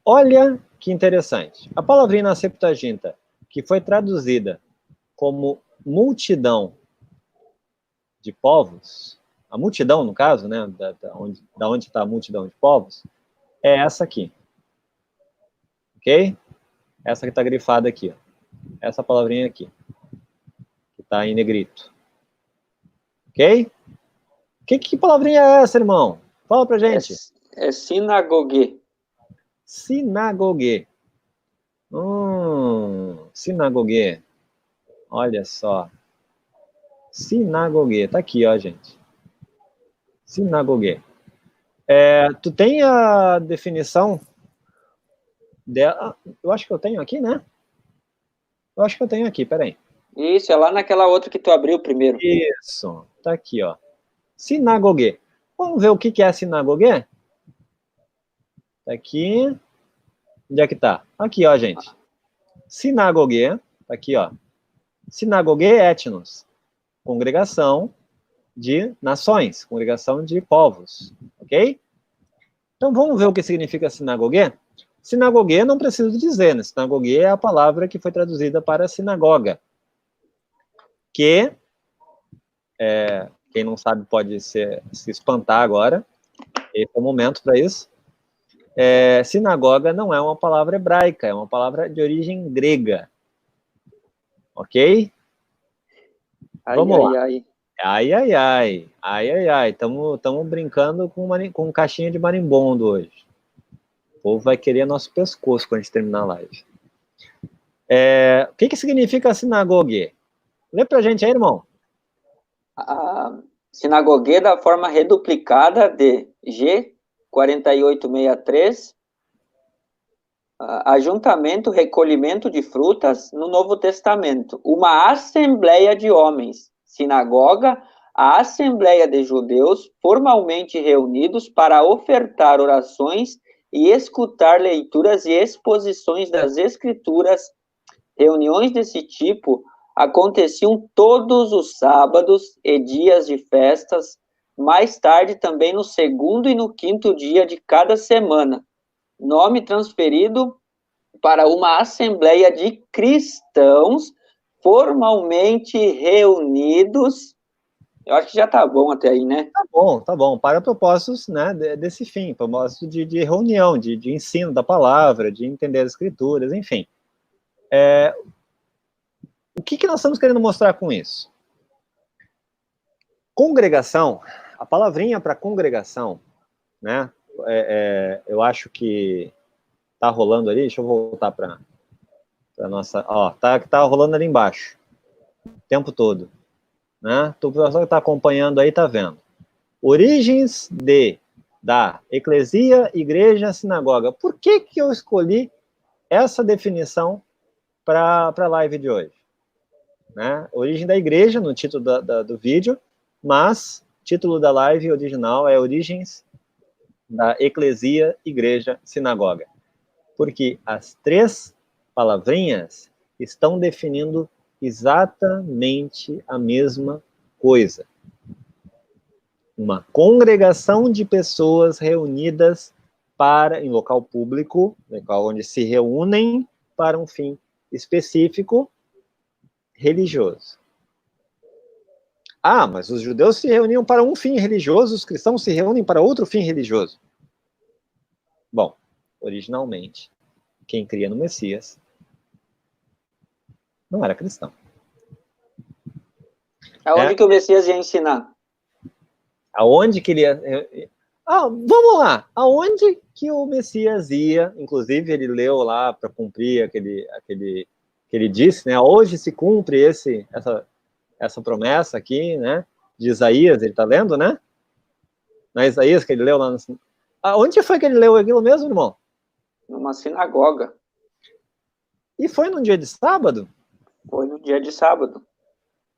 Olha que interessante. A palavrinha na Septuaginta, que foi traduzida como multidão de povos, a multidão, no caso, né, da onde está a multidão de povos, é essa aqui. Ok? Essa que está grifada aqui. Ó. Essa palavrinha aqui. Que está em negrito. Ok? Que palavrinha é essa, irmão? Fala pra gente. É sinagogue. Sinagogue. Sinagogue. Olha só. Sinagogue. Tá aqui, ó, gente. Sinagogue. Tu tem a definição dela? Eu acho que eu tenho aqui, né? Eu acho que eu tenho aqui, peraí. Isso, é lá naquela outra que tu abriu primeiro. Isso. Tá aqui, ó. Sinagogue. Vamos ver o que é sinagogue? Tá aqui. Onde é que tá? Aqui, ó, gente. Sinagogue. Tá aqui, ó. Sinagogue etnos. Congregação de nações, congregação de povos, ok? Então vamos ver o que significa sinagogue? Sinagogue não preciso dizer, né? Sinagogue é a palavra que foi traduzida para sinagoga, que, quem não sabe pode se espantar agora, esse é o momento para isso. Sinagoga não é uma palavra hebraica, é uma palavra de origem grega, ok? Vamos lá. Estamos brincando com caixinha de marimbondo hoje. O povo vai querer nosso pescoço quando a gente terminar a live. O que significa sinagogue? Lê pra gente aí, irmão. Sinagogue da forma reduplicada de G4863, ajuntamento, recolhimento de frutas no Novo Testamento, uma assembleia de homens, sinagoga, a assembleia de judeus formalmente reunidos para ofertar orações e escutar leituras e exposições das escrituras. Reuniões desse tipo aconteciam todos os sábados e dias de festas, mais tarde também no segundo e no quinto dia de cada semana. Nome transferido para uma assembleia de cristãos formalmente reunidos. Eu acho que já tá bom até aí, né? Tá bom. Para propósitos, né, desse fim, propósito de reunião, de ensino da palavra, de entender as escrituras, enfim. O que nós estamos querendo mostrar com isso? Congregação, a palavrinha para congregação, né, eu acho que tá rolando ali, deixa eu voltar para nossa, ó, tá rolando ali embaixo, o tempo todo. né? O pessoal que está acompanhando aí está vendo. Origens da eclesia, igreja, sinagoga. Por que eu escolhi essa definição para a live de hoje? Né? Origem da igreja, no título do vídeo, mas o título da live original é Origens da eclesia, igreja, sinagoga. Porque as três palavrinhas estão definindo exatamente a mesma coisa. Uma congregação de pessoas reunidas em local público, local onde se reúnem para um fim específico religioso. Ah, mas os judeus se reuniam para um fim religioso, os cristãos se reúnem para outro fim religioso. Bom, originalmente, quem cria no Messias não era cristão. Aonde que o Messias ia ensinar? Aonde que ele ia... vamos lá. Aonde que o Messias ia? Inclusive, ele leu lá para cumprir aquele que ele disse, né? Hoje se cumpre essa promessa aqui, né? De Isaías, ele está lendo, né? Na Isaías que ele leu lá no... Onde foi que ele leu aquilo mesmo, irmão? Numa sinagoga. E foi num dia de sábado? Foi no dia de sábado.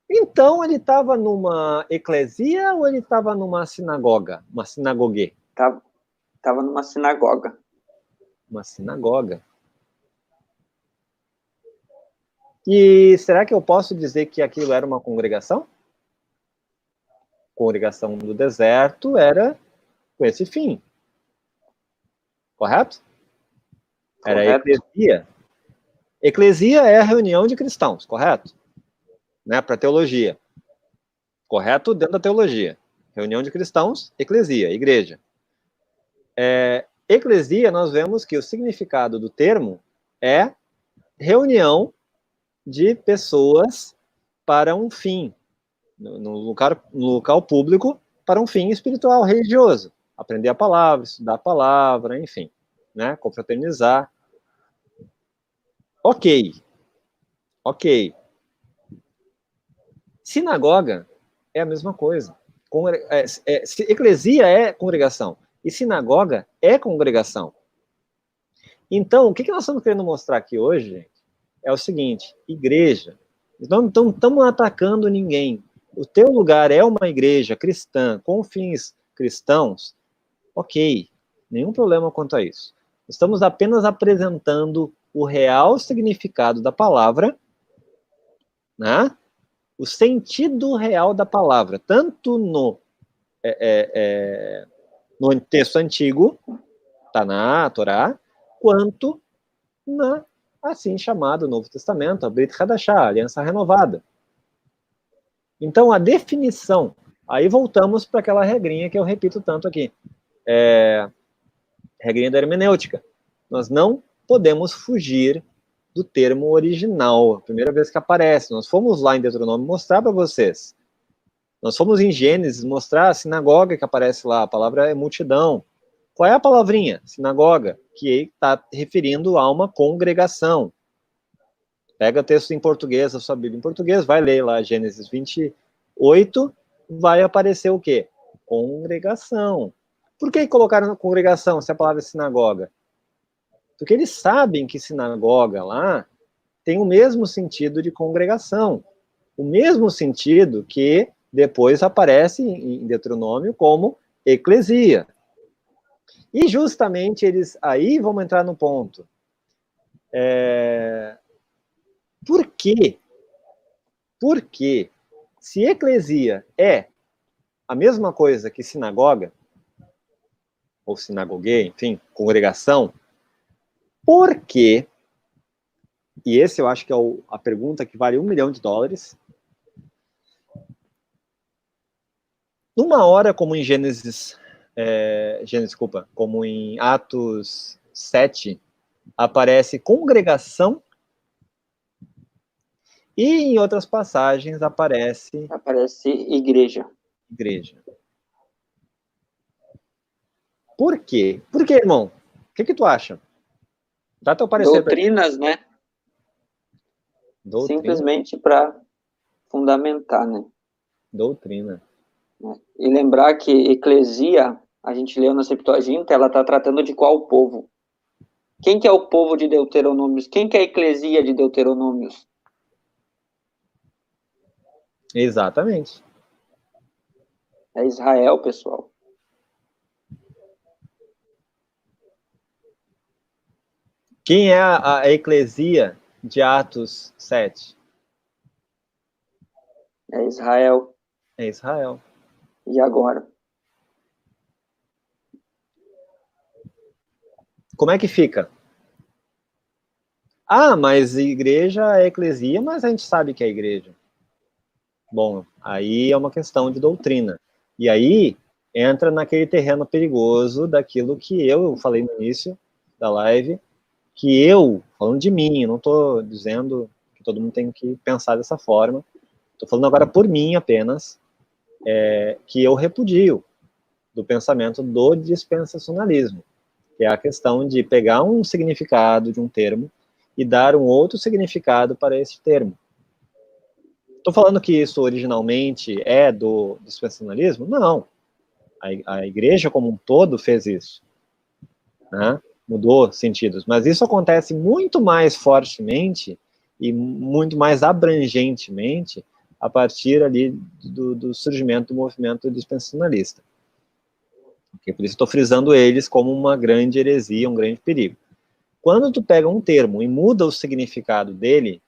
Então, ele estava numa eclesia ou ele estava numa sinagoga? Uma sinagogue? Tava numa sinagoga. Uma sinagoga. E será que eu posso dizer que aquilo era uma congregação? Congregação do deserto era com esse fim. Correto? Era eclesia. Eclesia é a reunião de cristãos, correto? Né, para teologia. Correto? Dentro da teologia. Reunião de cristãos, eclesia, igreja. Eclesia, nós vemos que o significado do termo é reunião de pessoas para um fim, no local público, para um fim espiritual, religioso. Aprender a palavra, estudar a palavra, enfim, né, confraternizar. Ok. Sinagoga é a mesma coisa. Eclesia é congregação e sinagoga é congregação. Então, o que nós estamos querendo mostrar aqui hoje, gente, é o seguinte: igreja, não estamos atacando ninguém. O teu lugar é uma igreja cristã, com fins cristãos, ok, nenhum problema quanto a isso. Estamos apenas apresentando o real significado da palavra, né? O sentido real da palavra, tanto no texto antigo, Taná, Torá, quanto na assim chamado Novo Testamento, a Brit Hadashah, a Aliança Renovada. Então, a definição, aí voltamos para aquela regrinha que eu repito tanto aqui, regrinha da hermenêutica. Nós não podemos fugir do termo original, a primeira vez que aparece. Nós fomos lá em Deuteronômio mostrar para vocês. Nós fomos em Gênesis mostrar a sinagoga que aparece lá, a palavra é multidão. Qual é a palavrinha? Sinagoga, que está referindo a uma congregação. Pega o texto em português, a sua Bíblia em português, vai ler lá Gênesis 28, vai aparecer o quê? Congregação. Por que colocaram congregação se a palavra é sinagoga? Porque eles sabem que sinagoga lá tem o mesmo sentido de congregação. O mesmo sentido que depois aparece em Deuteronômio como eclesia. E justamente eles, aí vamos entrar no ponto. Por quê? Porque se eclesia é a mesma coisa que sinagoga, ou sinagogue, enfim, congregação, por quê? E esse eu acho que é a pergunta que vale $1 milhão. Numa hora como em como em Atos 7, aparece congregação e em outras passagens aparece igreja. Por quê? Por quê, irmão? O que tu acha? Dá teu parecer. Doutrinas, né? Simplesmente para fundamentar, né? Doutrina. E lembrar que eclesia, a gente leu na Septuaginta, ela está tratando de qual povo? Quem que é o povo de Deuteronômios? Quem que é a eclesia de Deuteronômios? Exatamente. É Israel, pessoal. Quem é a eclesia de Atos 7? É Israel. É Israel. E agora? Como é que fica? Ah, mas igreja é eclesia, mas a gente sabe que é igreja. Bom, aí é uma questão de doutrina. E aí entra naquele terreno perigoso daquilo que eu falei no início da live, que eu, falando de mim, eu não estou dizendo que todo mundo tem que pensar dessa forma, estou falando agora por mim apenas, que eu repudio do pensamento do dispensacionalismo, que é a questão de pegar um significado de um termo e dar um outro significado para esse termo. Estou falando que isso originalmente é do dispensacionalismo? Não. A igreja como um todo fez isso, né? Mudou sentidos. Mas isso acontece muito mais fortemente e muito mais abrangentemente a partir ali do surgimento do movimento dispensacionalista. Okay? Por isso estou frisando eles como uma grande heresia, um grande perigo. Quando tu pega um termo e muda o significado dele,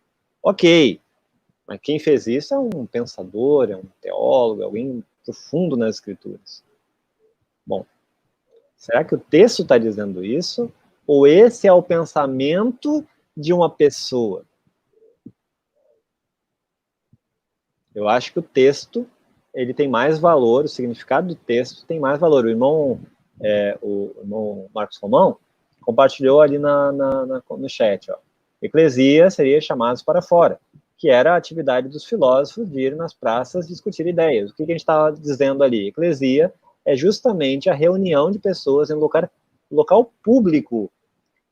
ok, mas quem fez isso é um pensador, é um teólogo, é alguém profundo nas escrituras. Bom, será que o texto está dizendo isso? Ou esse é o pensamento de uma pessoa? Eu acho que o texto ele tem mais valor, o significado do texto tem mais valor. O irmão Marcos Romão compartilhou ali no chat. Ó. Eclesia seria chamados para fora, que era a atividade dos filósofos de ir nas praças discutir ideias. O que a gente estava dizendo ali? Eclesia é justamente a reunião de pessoas em local público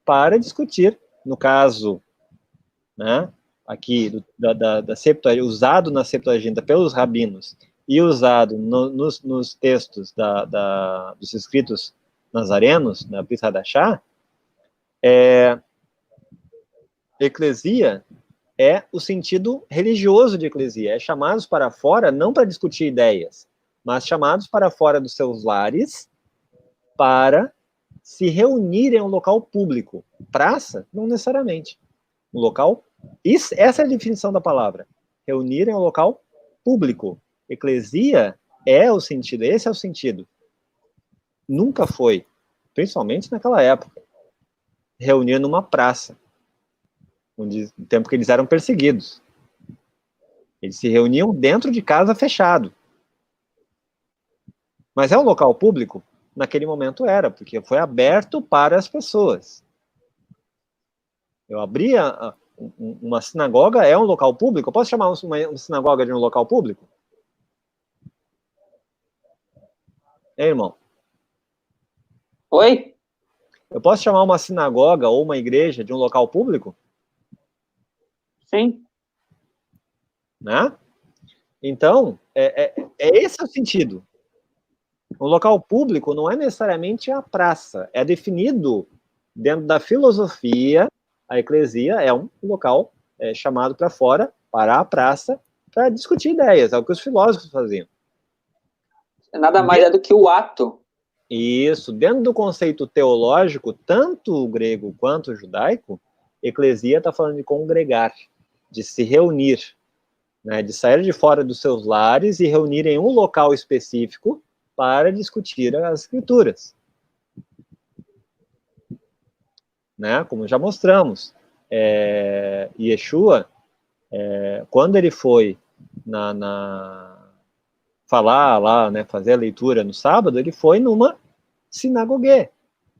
para discutir, no caso, né, aqui da Septuaginta, usado na Septuaginta pelos rabinos e usado nos textos dos escritos nazarenos, na Brit Hadashah, eclesia é o sentido religioso de eclesia, é chamados para fora não para discutir ideias, mas chamados para fora dos seus lares para se reunir em um local público. Praça, não necessariamente. Um local, essa é a definição da palavra. Reunir em um local público. Eclesia é o sentido, esse é o sentido. Nunca foi, principalmente naquela época, reunir numa praça, onde, no tempo que eles eram perseguidos. Eles se reuniam dentro de casa fechado. Mas é um local público? Naquele momento era, porque foi aberto para as pessoas. Eu abria uma sinagoga, é um local público? Eu posso chamar uma sinagoga de um local público? Irmão? Oi? Eu posso chamar uma sinagoga ou uma igreja de um local público? Sim. Né? Então, esse é o sentido. Um local público não é necessariamente a praça, é definido dentro da filosofia, a eclesia é um local chamado para fora, para a praça, para discutir ideias, é o que os filósofos faziam. Nada mais é do que o ato. Isso, dentro do conceito teológico, tanto o grego quanto o judaico, eclesia está falando de congregar, de se reunir, né, de sair de fora dos seus lares e reunir em um local específico para discutir as escrituras. Né, como já mostramos, Yeshua, quando ele foi falar lá, né, fazer a leitura no sábado, ele foi numa sinagogue,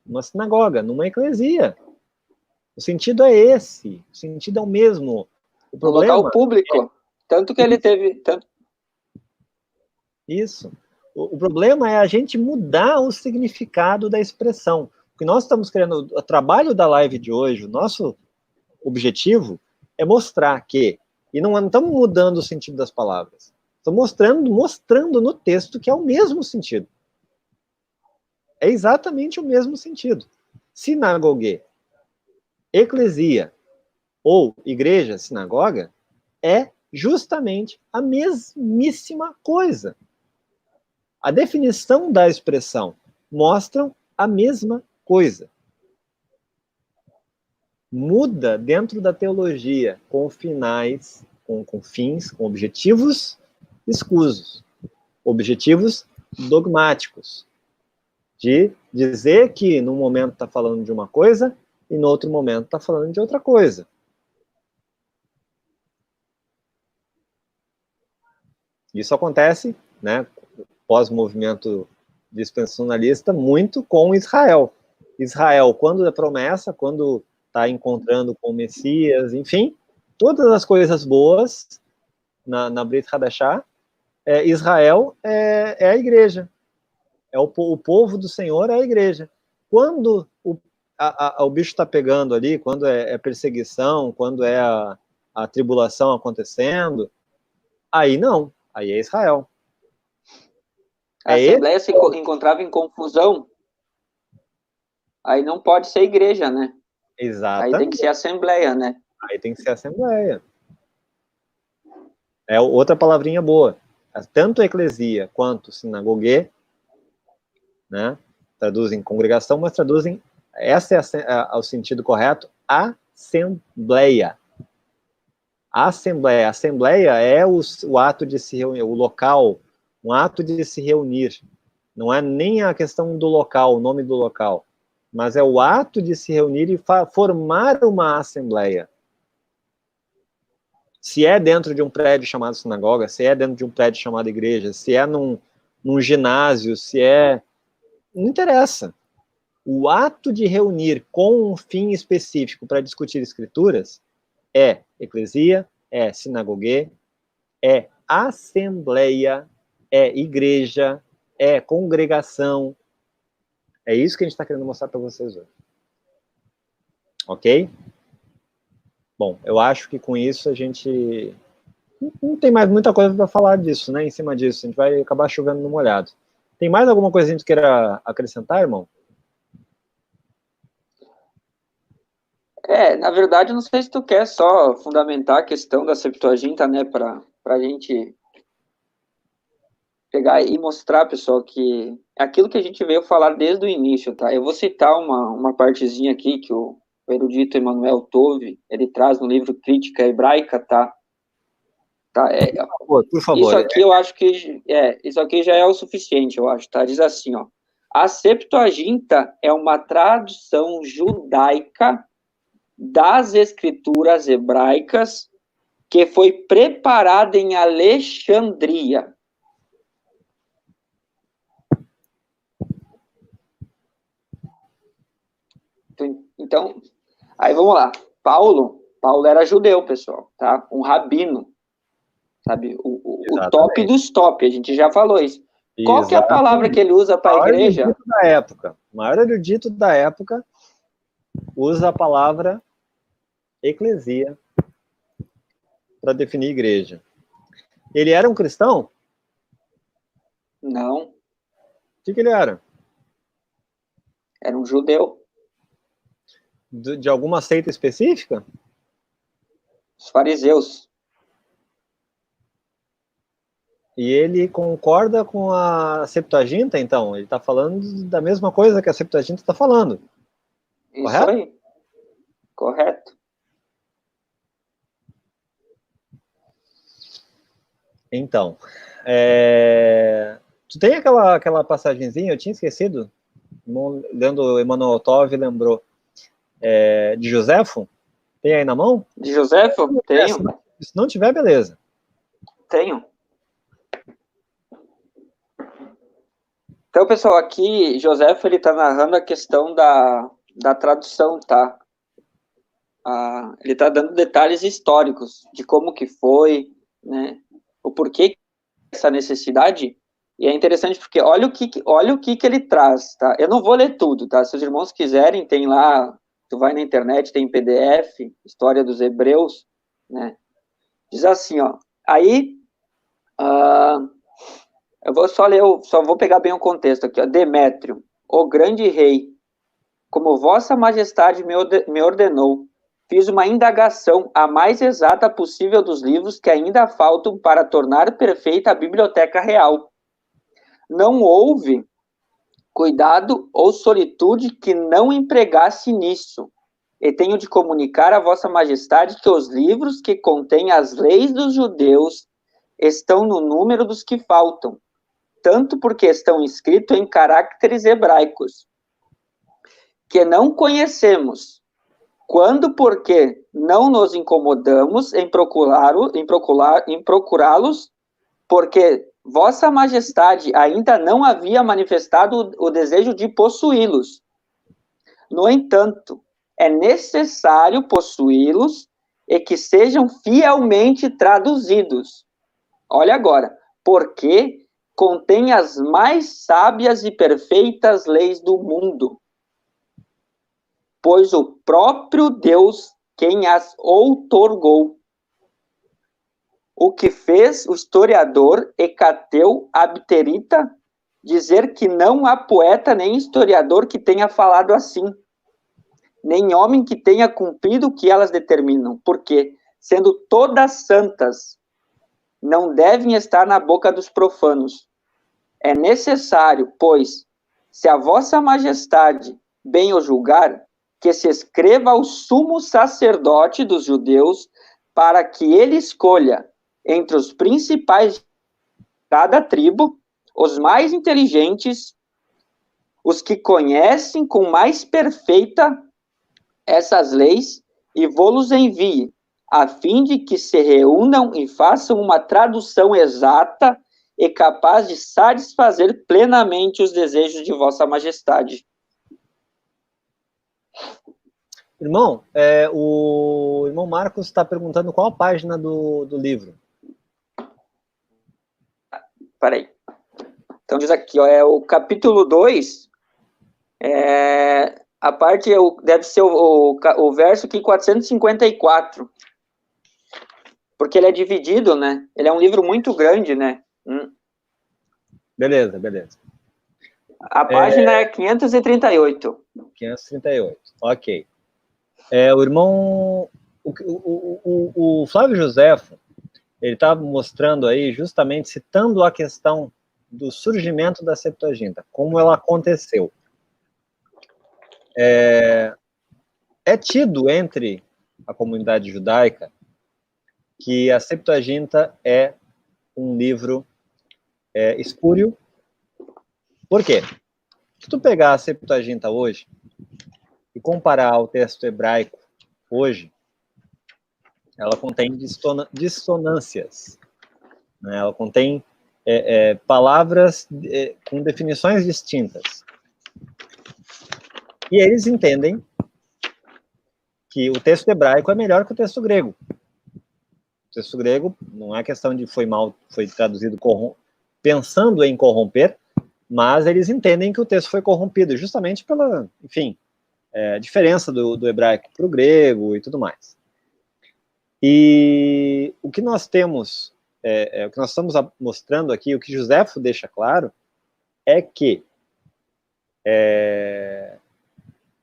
numa sinagoga, numa eclesia. O sentido é esse, o sentido é o mesmo. O problema no local público. Tanto que ele teve... Isso. O problema é a gente mudar o significado da expressão. O que nós estamos querendo, o trabalho da live de hoje, o nosso objetivo é mostrar que, e não estamos mudando o sentido das palavras, Estou mostrando no texto que é o mesmo sentido. É exatamente o mesmo sentido. Sinagogue, eclesia ou igreja, sinagoga, é justamente a mesmíssima coisa. A definição da expressão mostram a mesma coisa. Muda dentro da teologia com finais, com fins, com objetivos escusos, objetivos dogmáticos, de dizer que num momento está falando de uma coisa e no outro momento está falando de outra coisa. Isso acontece, né, pós-movimento dispensacionalista, muito com Israel. Israel, quando é promessa, quando está encontrando com o Messias, enfim, todas as coisas boas na Brit Hadashah, Israel é a igreja. O povo do Senhor é a igreja. Quando o bicho está pegando ali, quando é perseguição, quando é a tribulação acontecendo, aí não, aí é Israel. A Assembleia se encontrava em confusão, aí não pode ser igreja, né? Exatamente. Aí tem que ser Assembleia, né? Aí tem que ser Assembleia. É outra palavrinha boa. Tanto eclesia quanto sinagogue, né, traduzem congregação, mas traduzem, esse é o sentido correto, assembleia. Assembleia. Assembleia é o ato de se reunir, o local, um ato de se reunir. Não é nem a questão do local, o nome do local, mas é o ato de se reunir e formar uma assembleia. Se é dentro de um prédio chamado sinagoga, se é dentro de um prédio chamado igreja, se é num ginásio, se é... Não interessa. O ato de reunir com um fim específico para discutir escrituras é eclesia, é sinagogue, é assembleia, é igreja, é congregação. É isso que a gente está querendo mostrar para vocês hoje. Ok? Bom, eu acho que com isso a gente não tem mais muita coisa para falar disso, né? Em cima disso, a gente vai acabar chovendo no molhado. Tem mais alguma coisa que a gente queira acrescentar, irmão? Na verdade, não sei se tu quer só fundamentar a questão da Septuaginta, né, para a gente pegar e mostrar, pessoal, que é aquilo que a gente veio falar desde o início, tá? Eu vou citar uma partezinha aqui que o erudito Emanuel Tove, ele traz no livro Crítica Hebraica, tá? Por favor. Isso aqui eu acho que isso aqui já é o suficiente, eu acho, tá? Diz assim, ó: a Septuaginta é uma tradução judaica das escrituras hebraicas que foi preparada em Alexandria. Então, aí vamos lá. Paulo era judeu, pessoal, tá? Um rabino, sabe? O top dos top, a gente já falou isso. Qual que é a palavra que ele usa para a igreja? O maior erudito da época usa a palavra eclesia para definir igreja. Ele era um cristão? Não. O que ele era? Era um judeu. De alguma seita específica? Os fariseus. E ele concorda com a Septuaginta, então? Ele está falando da mesma coisa que a Septuaginta está falando. Isso correto? Aí. Correto. Então, tu tem aquela passagenzinha, eu tinha esquecido, lendo Emanuel Tove, lembrou, de Joséfo? Tem aí na mão? De Joséfo? Tenho. Se não tiver, beleza. Tenho. Então, pessoal, aqui, Joséfo, ele está narrando a questão da tradução, tá? Ele está dando detalhes históricos de como que foi, né? O porquê essa necessidade. E é interessante porque olha o que ele traz, tá? Eu não vou ler tudo, tá? Se os irmãos quiserem, tem lá, tu vai na internet, tem PDF, História dos Hebreus, né? Diz assim, ó: aí Eu vou só ler, só vou pegar bem o contexto aqui. Ó. Demétrio, o grande rei, como vossa majestade me ordenou, fiz uma indagação a mais exata possível dos livros que ainda faltam para tornar perfeita a biblioteca real. Não houve cuidado ou solitude que não empregasse nisso. E tenho de comunicar a vossa majestade que os livros que contêm as leis dos judeus estão no número dos que faltam, tanto porque estão escritos em caracteres hebraicos, que não conhecemos, quando porque não nos incomodamos em procurá-los, porque vossa majestade ainda não havia manifestado o desejo de possuí-los. No entanto, é necessário possuí-los e que sejam fielmente traduzidos. Olha agora, porque contém as mais sábias e perfeitas leis do mundo, pois o próprio Deus quem as outorgou. O que fez o historiador Hecateu Abterita dizer que não há poeta nem historiador que tenha falado assim, nem homem que tenha cumprido o que elas determinam, porque, sendo todas santas, não devem estar na boca dos profanos. É necessário, pois, se a vossa majestade bem o julgar, que se escreva ao sumo sacerdote dos judeus, para que ele escolha entre os principais de cada tribo, os mais inteligentes, os que conhecem com mais perfeita essas leis, e vô-los envie, a fim de que se reúnam e façam uma tradução exata e capaz de satisfazer plenamente os desejos de vossa majestade. Irmão, o irmão Marcos está perguntando qual a página do livro. Peraí. Então diz aqui, ó, é o capítulo 2, a parte deve ser o verso aqui 454. Porque ele é dividido, né? Ele é um livro muito grande, né? Beleza, beleza. A página é 538. 538, ok. O irmão... O Flávio Joséfo, ele está mostrando aí, justamente citando a questão do surgimento da Septuaginta, como ela aconteceu. É tido entre a comunidade judaica que a Septuaginta é um livro espúrio. Por quê? Se tu pegar a Septuaginta hoje e comparar ao texto hebraico hoje, ela contém dissonâncias, né? Ela contém palavras com definições distintas. E eles entendem que o texto hebraico é melhor que o texto grego. O texto grego não é questão de foi traduzido pensando em corromper, mas eles entendem que o texto foi corrompido justamente pela, enfim, diferença do hebraico para o grego e tudo mais. E o que nós temos, o que nós estamos mostrando aqui, o que Joséfo deixa claro, é que,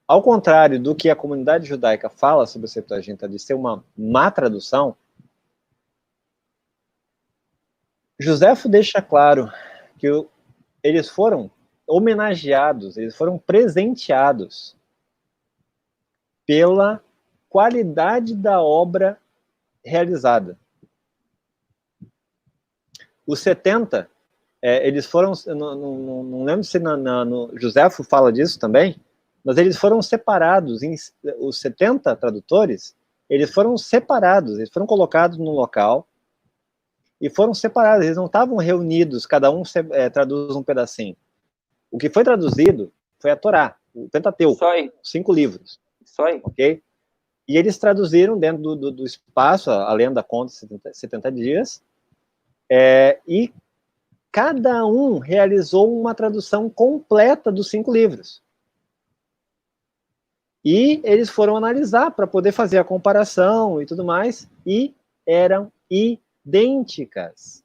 ao contrário do que a comunidade judaica fala sobre a Septuaginta de ser uma má tradução, Joséfo deixa claro que eles foram homenageados, eles foram presenteados pela qualidade da obra realizada. Os 70, eles foram, não lembro se no Joséfo fala disso também, mas eles foram separados, os 70 tradutores, eles foram separados, eles foram colocados num local e foram separados, eles não estavam reunidos, cada um traduz um pedacinho. O que foi traduzido foi a Torá, o Pentateuco, 5 livros. Isso aí. Ok? E eles traduziram dentro do espaço, a lenda conta 70 dias, e cada um realizou uma tradução completa dos 5 livros. E eles foram analisar para poder fazer a comparação e tudo mais, e eram idênticas.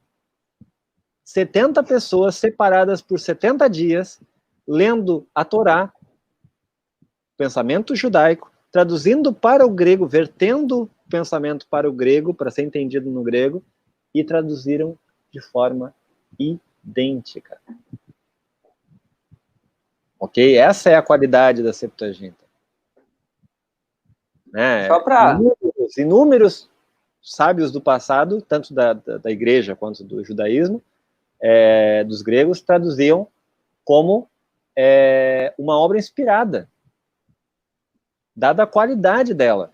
70 pessoas separadas por 70 dias, lendo a Torá, pensamento judaico, traduzindo para o grego, vertendo o pensamento para o grego, para ser entendido no grego, e traduziram de forma idêntica. Ok? Essa é a qualidade da Septuaginta. Né? Só para... Inúmeros sábios do passado, tanto da igreja quanto do judaísmo, dos gregos, traduziam como uma obra inspirada, dada a qualidade dela.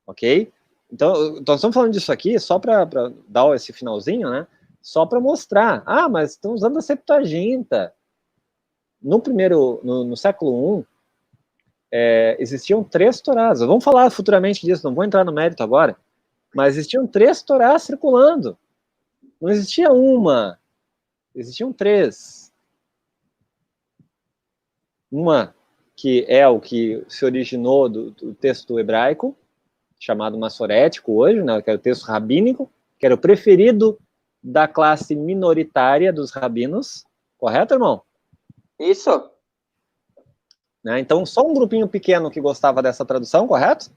Ok? Então, nós estamos falando disso aqui só para dar esse finalzinho, né? Só para mostrar. Ah, mas estão usando a Septuaginta. No século I, existiam 3 Torás. Vamos falar futuramente disso, não vou entrar no mérito agora. Mas existiam 3 Torás circulando. Não existia uma. Existiam 3. Uma que é o que se originou do texto hebraico, chamado massorético hoje, né, que era o texto rabínico, que era o preferido da classe minoritária dos rabinos. Correto, irmão? Isso. Né, então, só um grupinho pequeno que gostava dessa tradução, correto?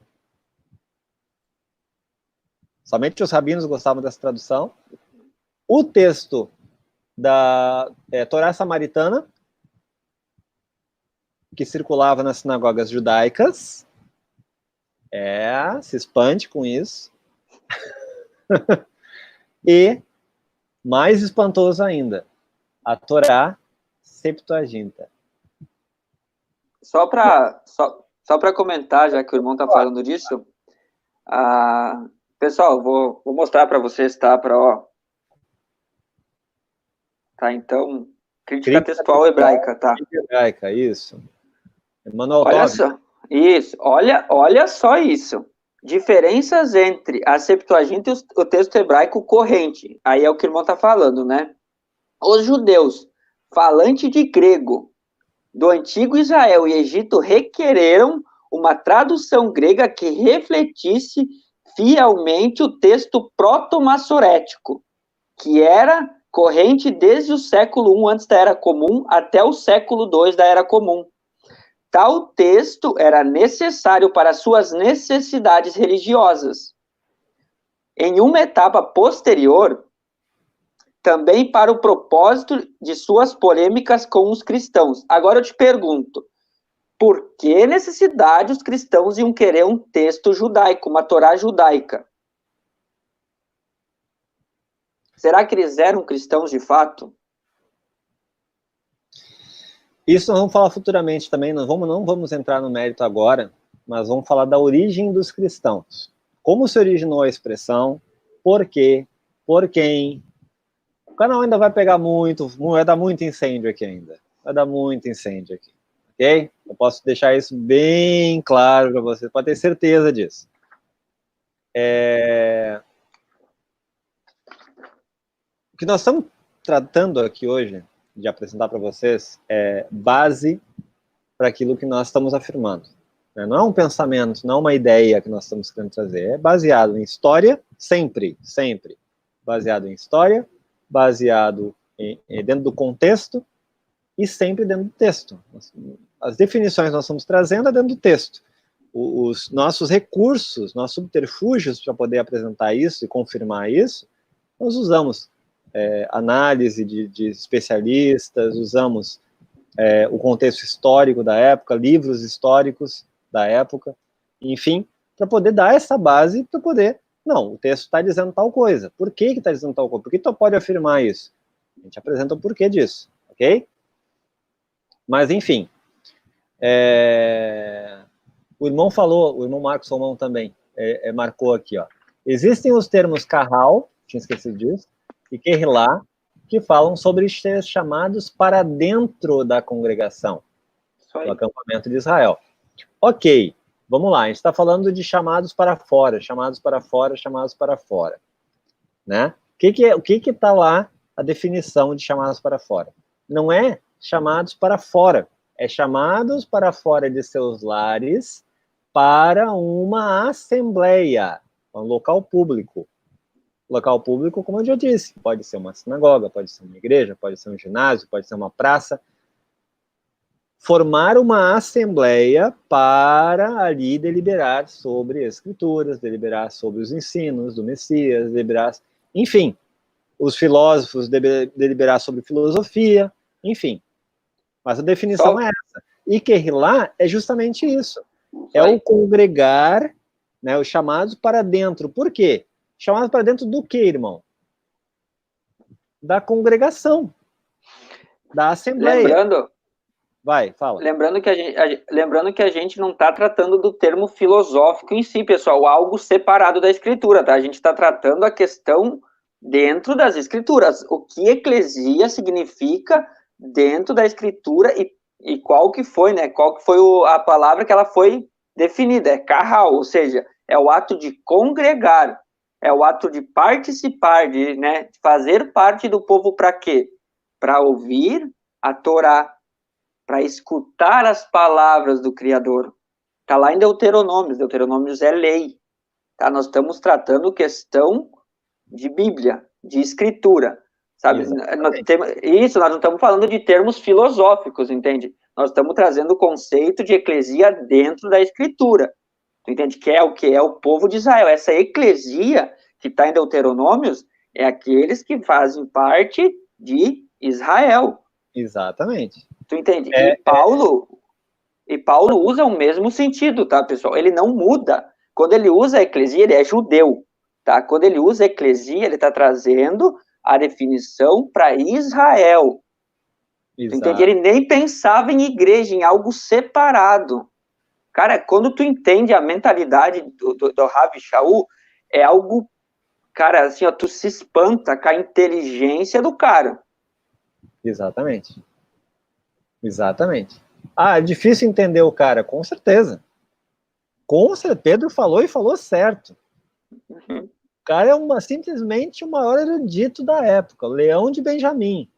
Somente os rabinos gostavam dessa tradução. O texto da Torá Samaritana, que circulava nas sinagogas judaicas, se espante com isso. E, mais espantoso ainda, a Torá Septuaginta. Só para comentar, já que o irmão está falando disso, pessoal, vou mostrar para vocês, tá? Tá, então, crítica textual hebraica, tá? Crítica hebraica, isso. Emmanuel Olha só, isso, olha só isso. Diferenças entre a Septuaginta e o texto hebraico corrente. Aí é o que o irmão está falando, né? Os judeus, falantes de grego, do antigo Israel e Egito, requereram uma tradução grega que refletisse fielmente o texto proto-massorético, que era corrente desde o século I antes da Era Comum até o século II da Era Comum. Tal texto era necessário para suas necessidades religiosas. Em uma etapa posterior, também para o propósito de suas polêmicas com os cristãos. Agora eu te pergunto, por que necessidade os cristãos iam querer um texto judaico, uma Torá judaica? Será que eles eram cristãos de fato? Isso nós vamos falar futuramente também, não vamos entrar no mérito agora, mas vamos falar da origem dos cristãos. Como se originou a expressão, por quê, por quem. O canal ainda vai pegar vai dar muito incêndio aqui ainda. Vai dar muito incêndio aqui, ok? Eu posso deixar isso bem claro para você, pode ter certeza disso. O que nós estamos tratando aqui hoje, de apresentar para vocês, é base para aquilo que nós estamos afirmando. Não é um pensamento, não é uma ideia que nós estamos querendo trazer. É baseado em história, sempre. Baseado em história, baseado dentro do contexto e sempre dentro do texto. As definições que nós estamos trazendo é dentro do texto. Os nossos recursos, nossos subterfúgios para poder apresentar isso e confirmar isso, nós usamos análise de especialistas, usamos o contexto histórico da época, livros históricos da época, enfim, para poder dar essa base, para poder, não, o texto está dizendo tal coisa. Por que está dizendo tal coisa? Por que tu pode afirmar isso? A gente apresenta o porquê disso, ok? Mas, enfim, o irmão Marcos Romão também marcou aqui, ó. Existem os termos carral, tinha esquecido disso, e Kehilá, que falam sobre ser chamados para dentro da congregação, do acampamento de Israel. Ok, vamos lá, a gente está falando de chamados para fora, né? O que está lá a definição de chamados para fora? Não é chamados para fora, é chamados para fora de seus lares para uma assembleia, um local público. Local público, como eu já disse, pode ser uma sinagoga, pode ser uma igreja, pode ser um ginásio, pode ser uma praça. Formar uma assembleia para ali deliberar sobre as escrituras, deliberar sobre os ensinos do Messias, deliberar, enfim, os filósofos deliberar sobre filosofia, enfim. Mas a definição é essa. E Kehilá é justamente isso. É o congregar, né, os chamados para dentro. Por quê? Chamados para dentro do quê, irmão? Da congregação, da assembleia. Vai, fala. Lembrando que a gente não está tratando do termo filosófico em si, pessoal, algo separado da escritura, tá? A gente está tratando a questão dentro das escrituras. O que eclesia significa dentro da escritura e qual que foi, né? Qual que foi a palavra que ela foi definida? É carral, ou seja, é o ato de congregar, é o ato de participar, de, né, fazer parte do povo para quê? Para ouvir a Torá, para escutar as palavras do Criador. Está lá em Deuteronômios. Deuteronômios é lei. Tá? Nós estamos tratando questão de Bíblia, de escritura. Sabe? Isso, nós não estamos falando de termos filosóficos, entende? Nós estamos trazendo o conceito de eclesia dentro da escritura. Tu entende? Que é o que? É o povo de Israel. Essa eclesia que está em Deuteronômios é aqueles que fazem parte de Israel. Exatamente. Tu entende? E Paulo usa o mesmo sentido, tá, pessoal? Ele não muda. Quando ele usa a eclesia, ele é judeu, tá? Quando ele usa a eclesia, ele está trazendo a definição para Israel. Tu entende? Ele nem pensava em igreja, em algo separado. Cara, quando tu entende a mentalidade do Rav Shaul, é algo, cara, assim, ó, tu se espanta com a inteligência do cara. Exatamente. Exatamente. Ah, é difícil entender o cara, com certeza. Com certeza, Pedro falou e falou certo. O cara é simplesmente o maior erudito da época, Leão de Benjamim.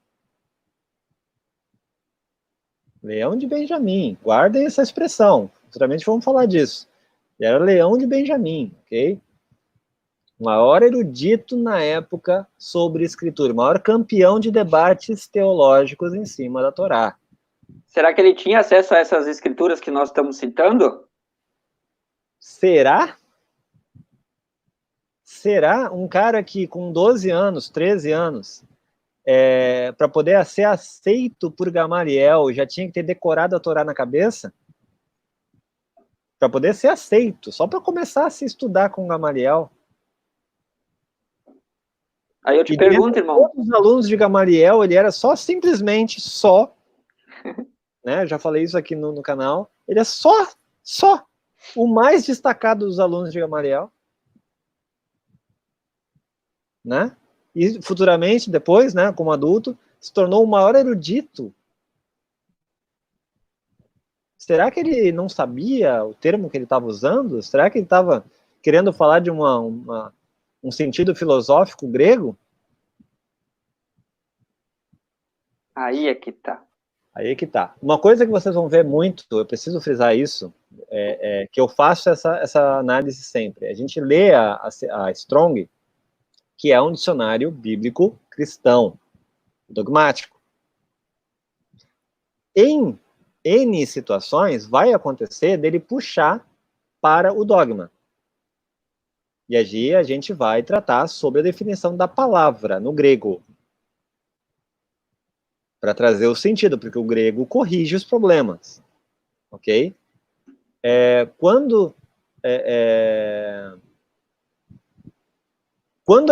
Leão de Benjamim, guardem essa expressão, futuramente vamos falar disso. Ele era Leão de Benjamim, ok? O maior erudito na época sobre escritura, o maior campeão de debates teológicos em cima da Torá. Será que ele tinha acesso a essas escrituras que nós estamos citando? Será? Será um cara que com 12 anos, 13 anos, para poder ser aceito por Gamaliel, já tinha que ter decorado a Torá na cabeça? Para poder ser aceito, só para começar a se estudar com Gamaliel. Aí eu te pergunto, irmão. Todos os alunos de Gamaliel, ele era simplesmente só, né? Eu já falei isso aqui no canal, ele é só o mais destacado dos alunos de Gamaliel, né? E futuramente, depois, né, como adulto, se tornou o maior erudito. Será que ele não sabia o termo que ele estava usando? Será que ele estava querendo falar de um sentido filosófico grego? Aí é que tá. Aí é que tá. Uma coisa que vocês vão ver muito, eu preciso frisar isso, que eu faço essa análise sempre. A gente lê a Strong, que é um dicionário bíblico cristão, dogmático. Em N situações, vai acontecer dele puxar para o dogma. E aí a gente vai tratar sobre a definição da palavra no grego, para trazer o sentido, porque o grego corrige os problemas, ok? Quando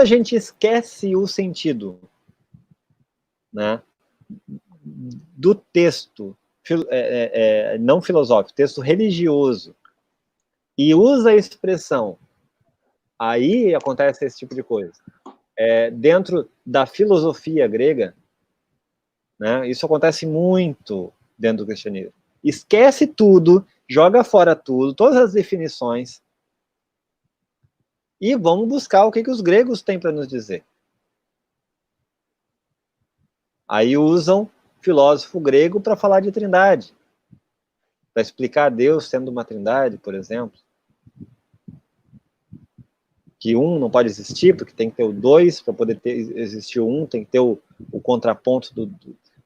a gente esquece o sentido, né, do texto não filosófico, texto religioso, e usa a expressão, aí acontece esse tipo de coisa. Dentro da filosofia grega, né, isso acontece muito dentro do cristianismo. Esquece tudo, joga fora tudo, todas as definições, e vamos buscar o que os gregos têm para nos dizer. Aí usam filósofo grego para falar de trindade, para explicar Deus sendo uma trindade, por exemplo. que um não pode existir, porque tem que ter o dois, para poder existir o um, tem que ter o contraponto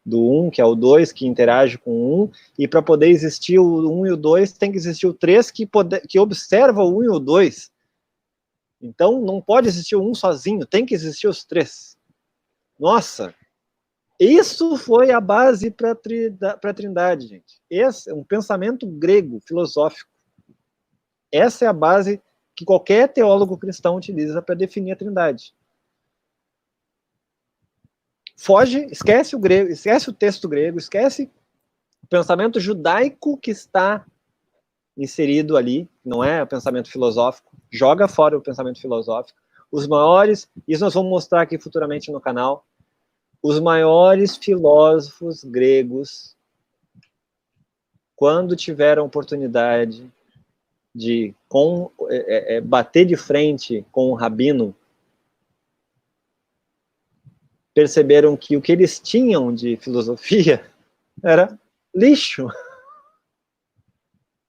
do um, que é o dois, que interage com o um, e para poder existir o um e o dois, tem que existir o três, que observa o um e o dois. Então, não pode existir o um sozinho, tem que existir os três. Nossa! Isso foi a base para a Trindade, gente. Esse é um pensamento grego, filosófico. Essa é a base que qualquer teólogo cristão utiliza para definir a Trindade. Foge, esquece o grego, esquece o texto grego, esquece o pensamento judaico que está inserido ali, não é o pensamento filosófico, joga fora o pensamento filosófico. Os maiores, isso nós vamos mostrar aqui futuramente no canal, os maiores filósofos gregos, quando tiveram oportunidade de bater de frente com o rabino, perceberam que o que eles tinham de filosofia era lixo.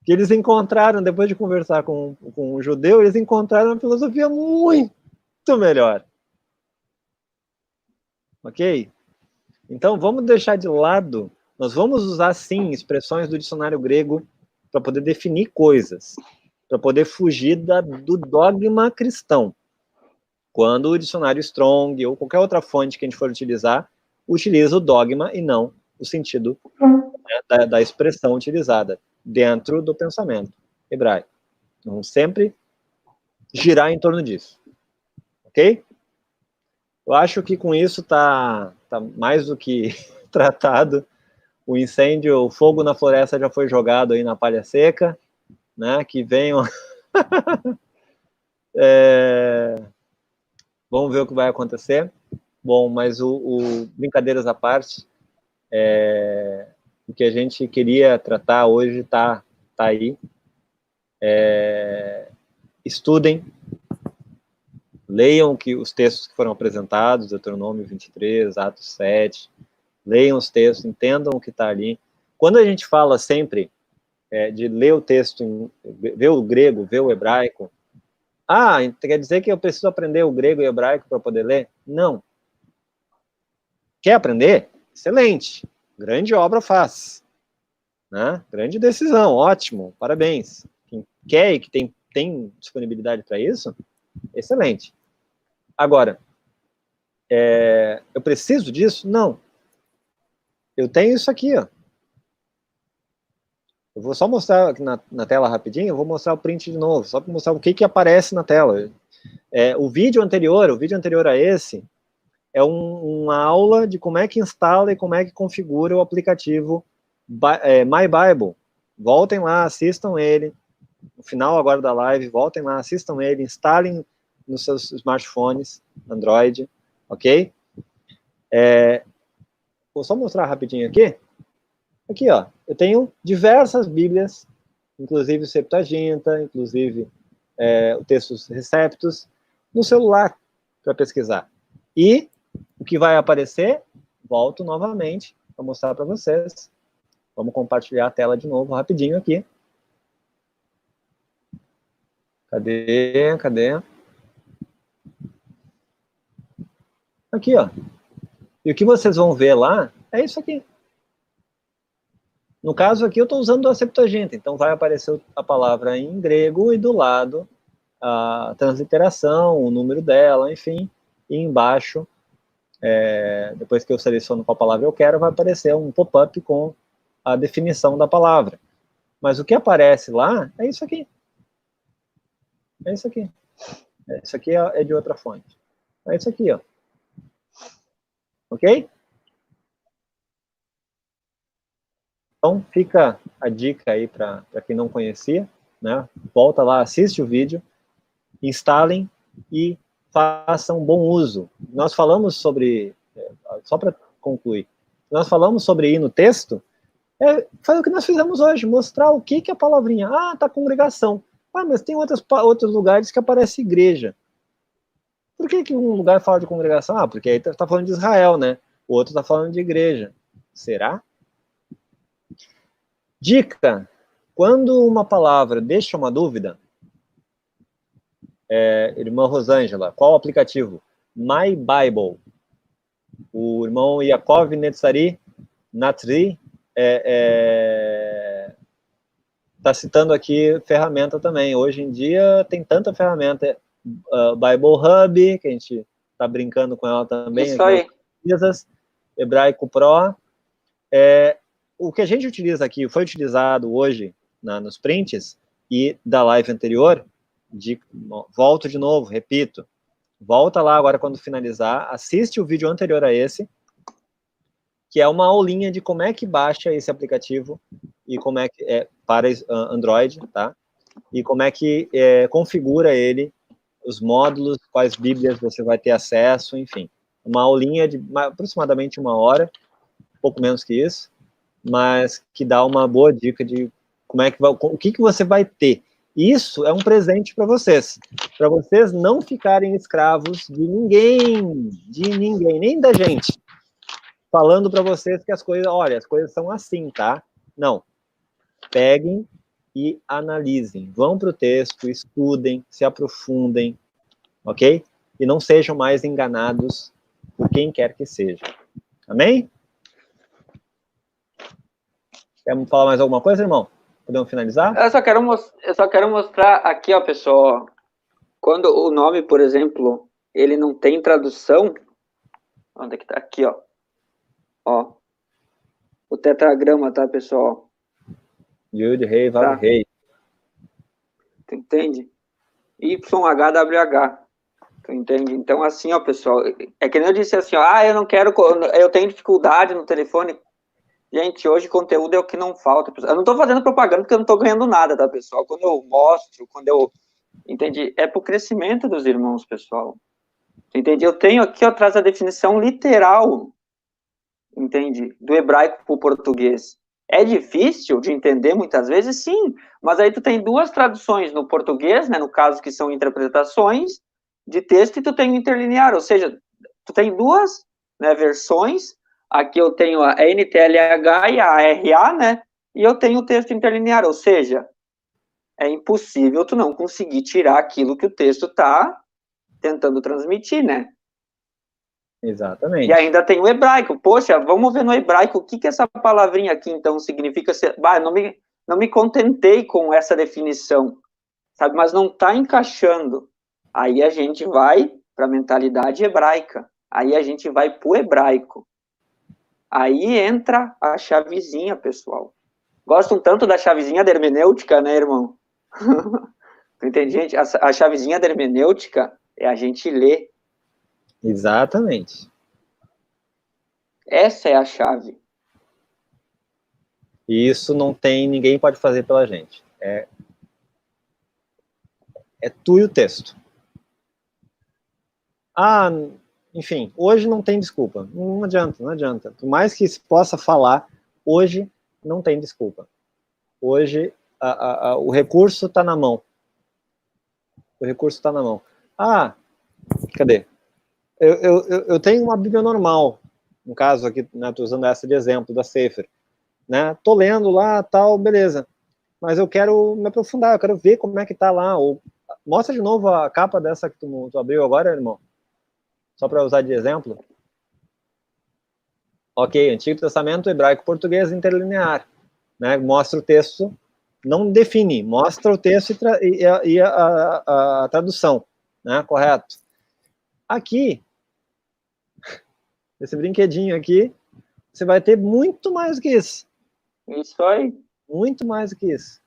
Que eles encontraram, depois de conversar com um judeu, eles encontraram uma filosofia muito melhor. Ok? Então, vamos deixar de lado, nós vamos usar, sim, expressões do dicionário grego para poder definir coisas, para poder fugir do dogma cristão. Quando o dicionário Strong ou qualquer outra fonte que a gente for utilizar, utiliza o dogma e não o sentido, né, da expressão utilizada dentro do pensamento hebraico. Vamos sempre girar em torno disso. Ok? Eu acho que com isso tá mais do que tratado. O incêndio, o fogo na floresta já foi jogado aí na palha seca, né? Que venham... Vamos ver o que vai acontecer. Bom, mas brincadeiras à parte, o que a gente queria tratar hoje tá aí. Estudem, leiam os textos que foram apresentados, Deuteronômio 23, Atos 7, leiam os textos, entendam o que está ali. Quando a gente fala sempre de ler o texto, ver o grego, ver o hebraico, quer dizer que eu preciso aprender o grego e o hebraico para poder ler? Não. Quer aprender? Excelente. Grande obra faz. Né? Grande decisão, ótimo, parabéns. Quem quer e que tem disponibilidade para isso, excelente. Agora, eu preciso disso? Não. Eu tenho isso aqui, ó. Eu vou só mostrar aqui na tela rapidinho, eu vou mostrar o print de novo, só para mostrar o que aparece na tela. O vídeo anterior a esse, é uma aula de como é que instala e como é que configura o aplicativo My Bible. Voltem lá, assistam ele. No final agora da live, voltem lá, assistam ele, instalem nos seus smartphones, Android, ok? Vou só mostrar rapidinho aqui. Aqui, ó, eu tenho diversas Bíblias, inclusive o Septuaginta, inclusive o Textos Receptus, no celular, para pesquisar. E o que vai aparecer, volto novamente para mostrar para vocês. Vamos compartilhar a tela de novo, rapidinho aqui. Cadê? Aqui, ó. E o que vocês vão ver lá é isso aqui. No caso aqui, eu estou usando a Septuaginta, então vai aparecer a palavra em grego e do lado a transliteração, o número dela, enfim, e embaixo, depois que eu seleciono qual palavra eu quero, vai aparecer um pop-up com a definição da palavra. Mas o que aparece lá é isso aqui. É isso aqui. Isso aqui é de outra fonte. É isso aqui, ó. Ok? Então, fica a dica aí para quem não conhecia, né? Volta lá, assiste o vídeo, instalem e façam bom uso. Nós falamos sobre, só para concluir, nós falamos sobre ir no texto, foi o que nós fizemos hoje, mostrar o que é a palavrinha. Tá congregação. Mas tem outros lugares que aparece igreja. Por que um lugar fala de congregação? Porque aí tá falando de Israel, né? O outro tá falando de igreja. Será? Dica: quando uma palavra deixa uma dúvida, Irmã Rosângela, qual o aplicativo? My Bible. O irmão Yaakov Natri está citando aqui ferramenta também. Hoje em dia tem tanta ferramenta. Bible Hub, que a gente está brincando com ela também. Isso aí. Hebraico Pro. O que a gente utiliza aqui foi utilizado hoje nos prints e da live anterior. Volto de novo, repito. Volta lá agora quando finalizar. Assiste o vídeo anterior a esse, que é uma aulinha de como é que baixa esse aplicativo e como é que para Android, tá? E como é que configura ele, os módulos, quais bíblias você vai ter acesso, enfim. Uma aulinha de aproximadamente 1 hora, pouco menos que isso, mas que dá uma boa dica de como é que o que você vai ter. Isso é um presente para vocês não ficarem escravos de ninguém, nem da gente, falando para vocês que as coisas são assim, tá? Não. Peguem e analisem. Vão para o texto, estudem, se aprofundem, ok? E não sejam mais enganados por quem quer que seja. Amém? Quer falar mais alguma coisa, irmão? Podemos finalizar? Eu só quero mostrar aqui, ó, pessoal. Quando o nome, por exemplo, ele não tem tradução. Onde é que tá? Aqui, ó. Ó. O tetragrama, tá, pessoal? Yud, Rei, Vav, Rei. Tu entende? YHWH. Tu entende? Então, assim, ó, pessoal. É que nem eu disse assim, ó. Eu não quero. Eu tenho dificuldade no telefone. Gente, hoje conteúdo é o que não falta. Pessoal. Eu não tô fazendo propaganda porque eu não tô ganhando nada, tá, pessoal? Quando eu mostro, quando eu. Entende? É pro crescimento dos irmãos, pessoal. Entende? Eu tenho aqui atrás a definição literal, entende? Do hebraico para o português. É difícil de entender muitas vezes, sim, mas aí tu tem 2 traduções no português, né, no caso que são interpretações de texto, e tu tem o interlinear, ou seja, tu tem 2, né, versões. Aqui eu tenho a NTLH e a ARA, né, e eu tenho o texto interlinear, ou seja, é impossível tu não conseguir tirar aquilo que o texto está tentando transmitir, né? Exatamente. E ainda tem o hebraico. Poxa, vamos ver no hebraico o que essa palavrinha aqui, então, significa. Não me contentei com essa definição, sabe? Mas não está encaixando. Aí a gente vai para a mentalidade hebraica. Aí a gente vai para o hebraico. Aí entra a chavezinha, pessoal. Gostam tanto da chavezinha da hermenêutica, né, irmão? Entende, gente? A chavezinha da hermenêutica é a gente ler. Exatamente. Essa é a chave. E isso ninguém pode fazer pela gente. É tu e o texto. Enfim, hoje não tem desculpa. Não adianta. Por mais que se possa falar, hoje não tem desculpa. Hoje o recurso está na mão. O recurso está na mão. Cadê? Eu tenho uma Bíblia normal. No caso aqui, né, estou usando essa de exemplo, da Sefer. Né? Tô lendo lá, tal, beleza. Mas eu quero me aprofundar, eu quero ver como é que tá lá. Mostra de novo a capa dessa que tu abriu agora, irmão. Só para usar de exemplo. Ok, Antigo Testamento, hebraico, português, interlinear. Né? Mostra o texto, não define, mostra o texto e a tradução. Né? Correto. Aqui, esse brinquedinho aqui, você vai ter muito mais do que isso. Isso aí. Muito mais do que isso.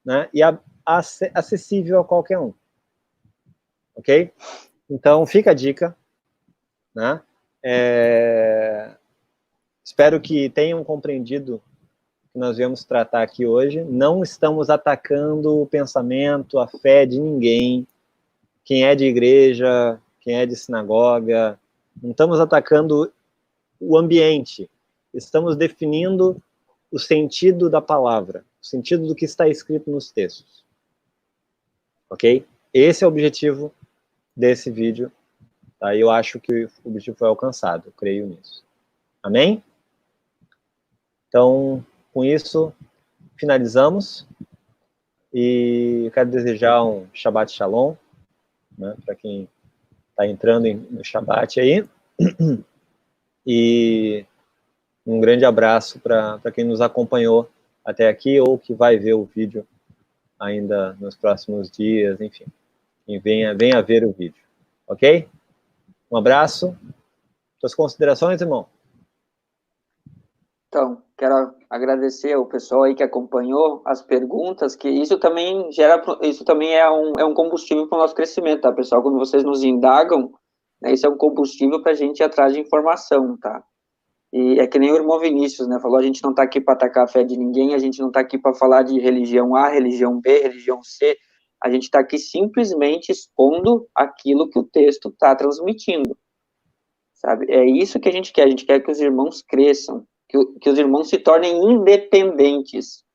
Né? E acessível a qualquer um. Ok? Então, fica a dica. Né? Espero que tenham compreendido o que nós viemos tratar aqui hoje. Não estamos atacando o pensamento, a fé de ninguém. Quem é de igreja, quem é de sinagoga. Não estamos atacando o ambiente. Estamos definindo o sentido da palavra, o sentido do que está escrito nos textos. Ok? Esse é o objetivo desse vídeo. Tá? Eu acho que o objetivo foi alcançado, eu creio nisso. Amém? Então, com isso, finalizamos. E quero desejar um Shabbat Shalom. né, para quem está entrando no Shabbat aí. E um grande abraço para quem nos acompanhou até aqui ou que vai ver o vídeo ainda nos próximos dias, enfim. Quem venha ver o vídeo, ok? Um abraço. Suas considerações, irmão? Então, quero agradecer ao pessoal aí que acompanhou as perguntas, que isso também é um combustível para o nosso crescimento, tá, pessoal? Quando vocês nos indagam, né, isso é um combustível para a gente ir atrás de informação, tá? E é que nem o irmão Vinícius, né, falou, a gente não está aqui para atacar a fé de ninguém, a gente não está aqui para falar de religião A, religião B, religião C, a gente está aqui simplesmente expondo aquilo que o texto está transmitindo, sabe? É isso que a gente quer que os irmãos cresçam, que os irmãos se tornem independentes.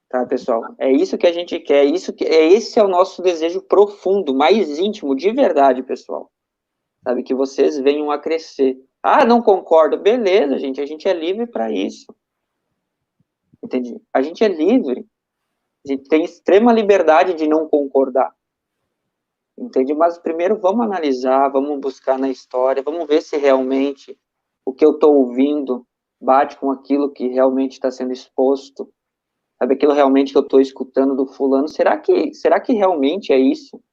Tá, pessoal? É isso que a gente quer, esse é o nosso desejo profundo, mais íntimo, de verdade, pessoal. Sabe, que vocês venham a crescer. Ah, não concordo. Beleza, gente, a gente é livre para isso. Entendi? A gente é livre. A gente tem extrema liberdade de não concordar. Entende? Mas primeiro vamos analisar, vamos buscar na história, vamos ver se realmente o que eu estou ouvindo bate com aquilo que realmente está sendo exposto. Sabe, aquilo realmente que eu estou escutando do fulano, será que realmente é isso?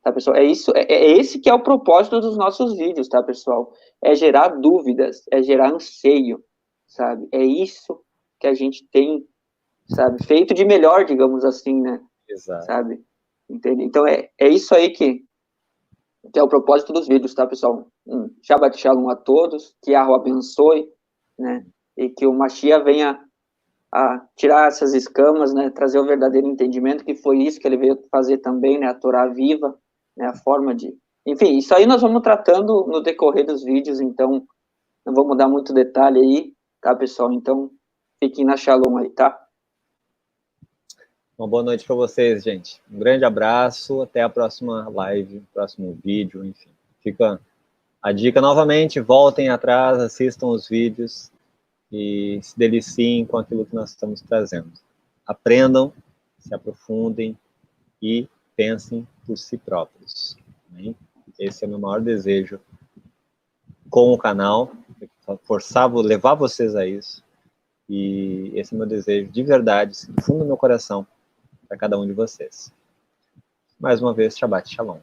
Tá, pessoal? É esse que é o propósito dos nossos vídeos, tá, pessoal? É gerar dúvidas, é gerar anseio, sabe? É isso que a gente tem, sabe? Feito de melhor, digamos assim, né? Exato. Sabe? Entende? Então, é isso aí que é o propósito dos vídeos, tá, pessoal? Shabbat Shalom a todos, que Yahweh abençoe, né? E que o Mashiach venha a tirar essas escamas, né? Trazer o verdadeiro entendimento, que foi isso que ele veio fazer também, né? A Torá viva, né? A forma de... Enfim, isso aí nós vamos tratando no decorrer dos vídeos, então não vamos dar muito detalhe aí, tá, pessoal? Então, fiquem na Shalom aí, tá? Uma boa noite para vocês, gente. Um grande abraço, até a próxima live, próximo vídeo, enfim. Fica a dica novamente, voltem atrás, assistam os vídeos e se deliciem com aquilo que nós estamos trazendo. Aprendam, se aprofundem e pensem por si próprios. Né? Esse é o meu maior desejo com o canal, levar vocês a isso. E esse é o meu desejo de verdade, do fundo do meu coração, para cada um de vocês. Mais uma vez, Shabbat Shalom.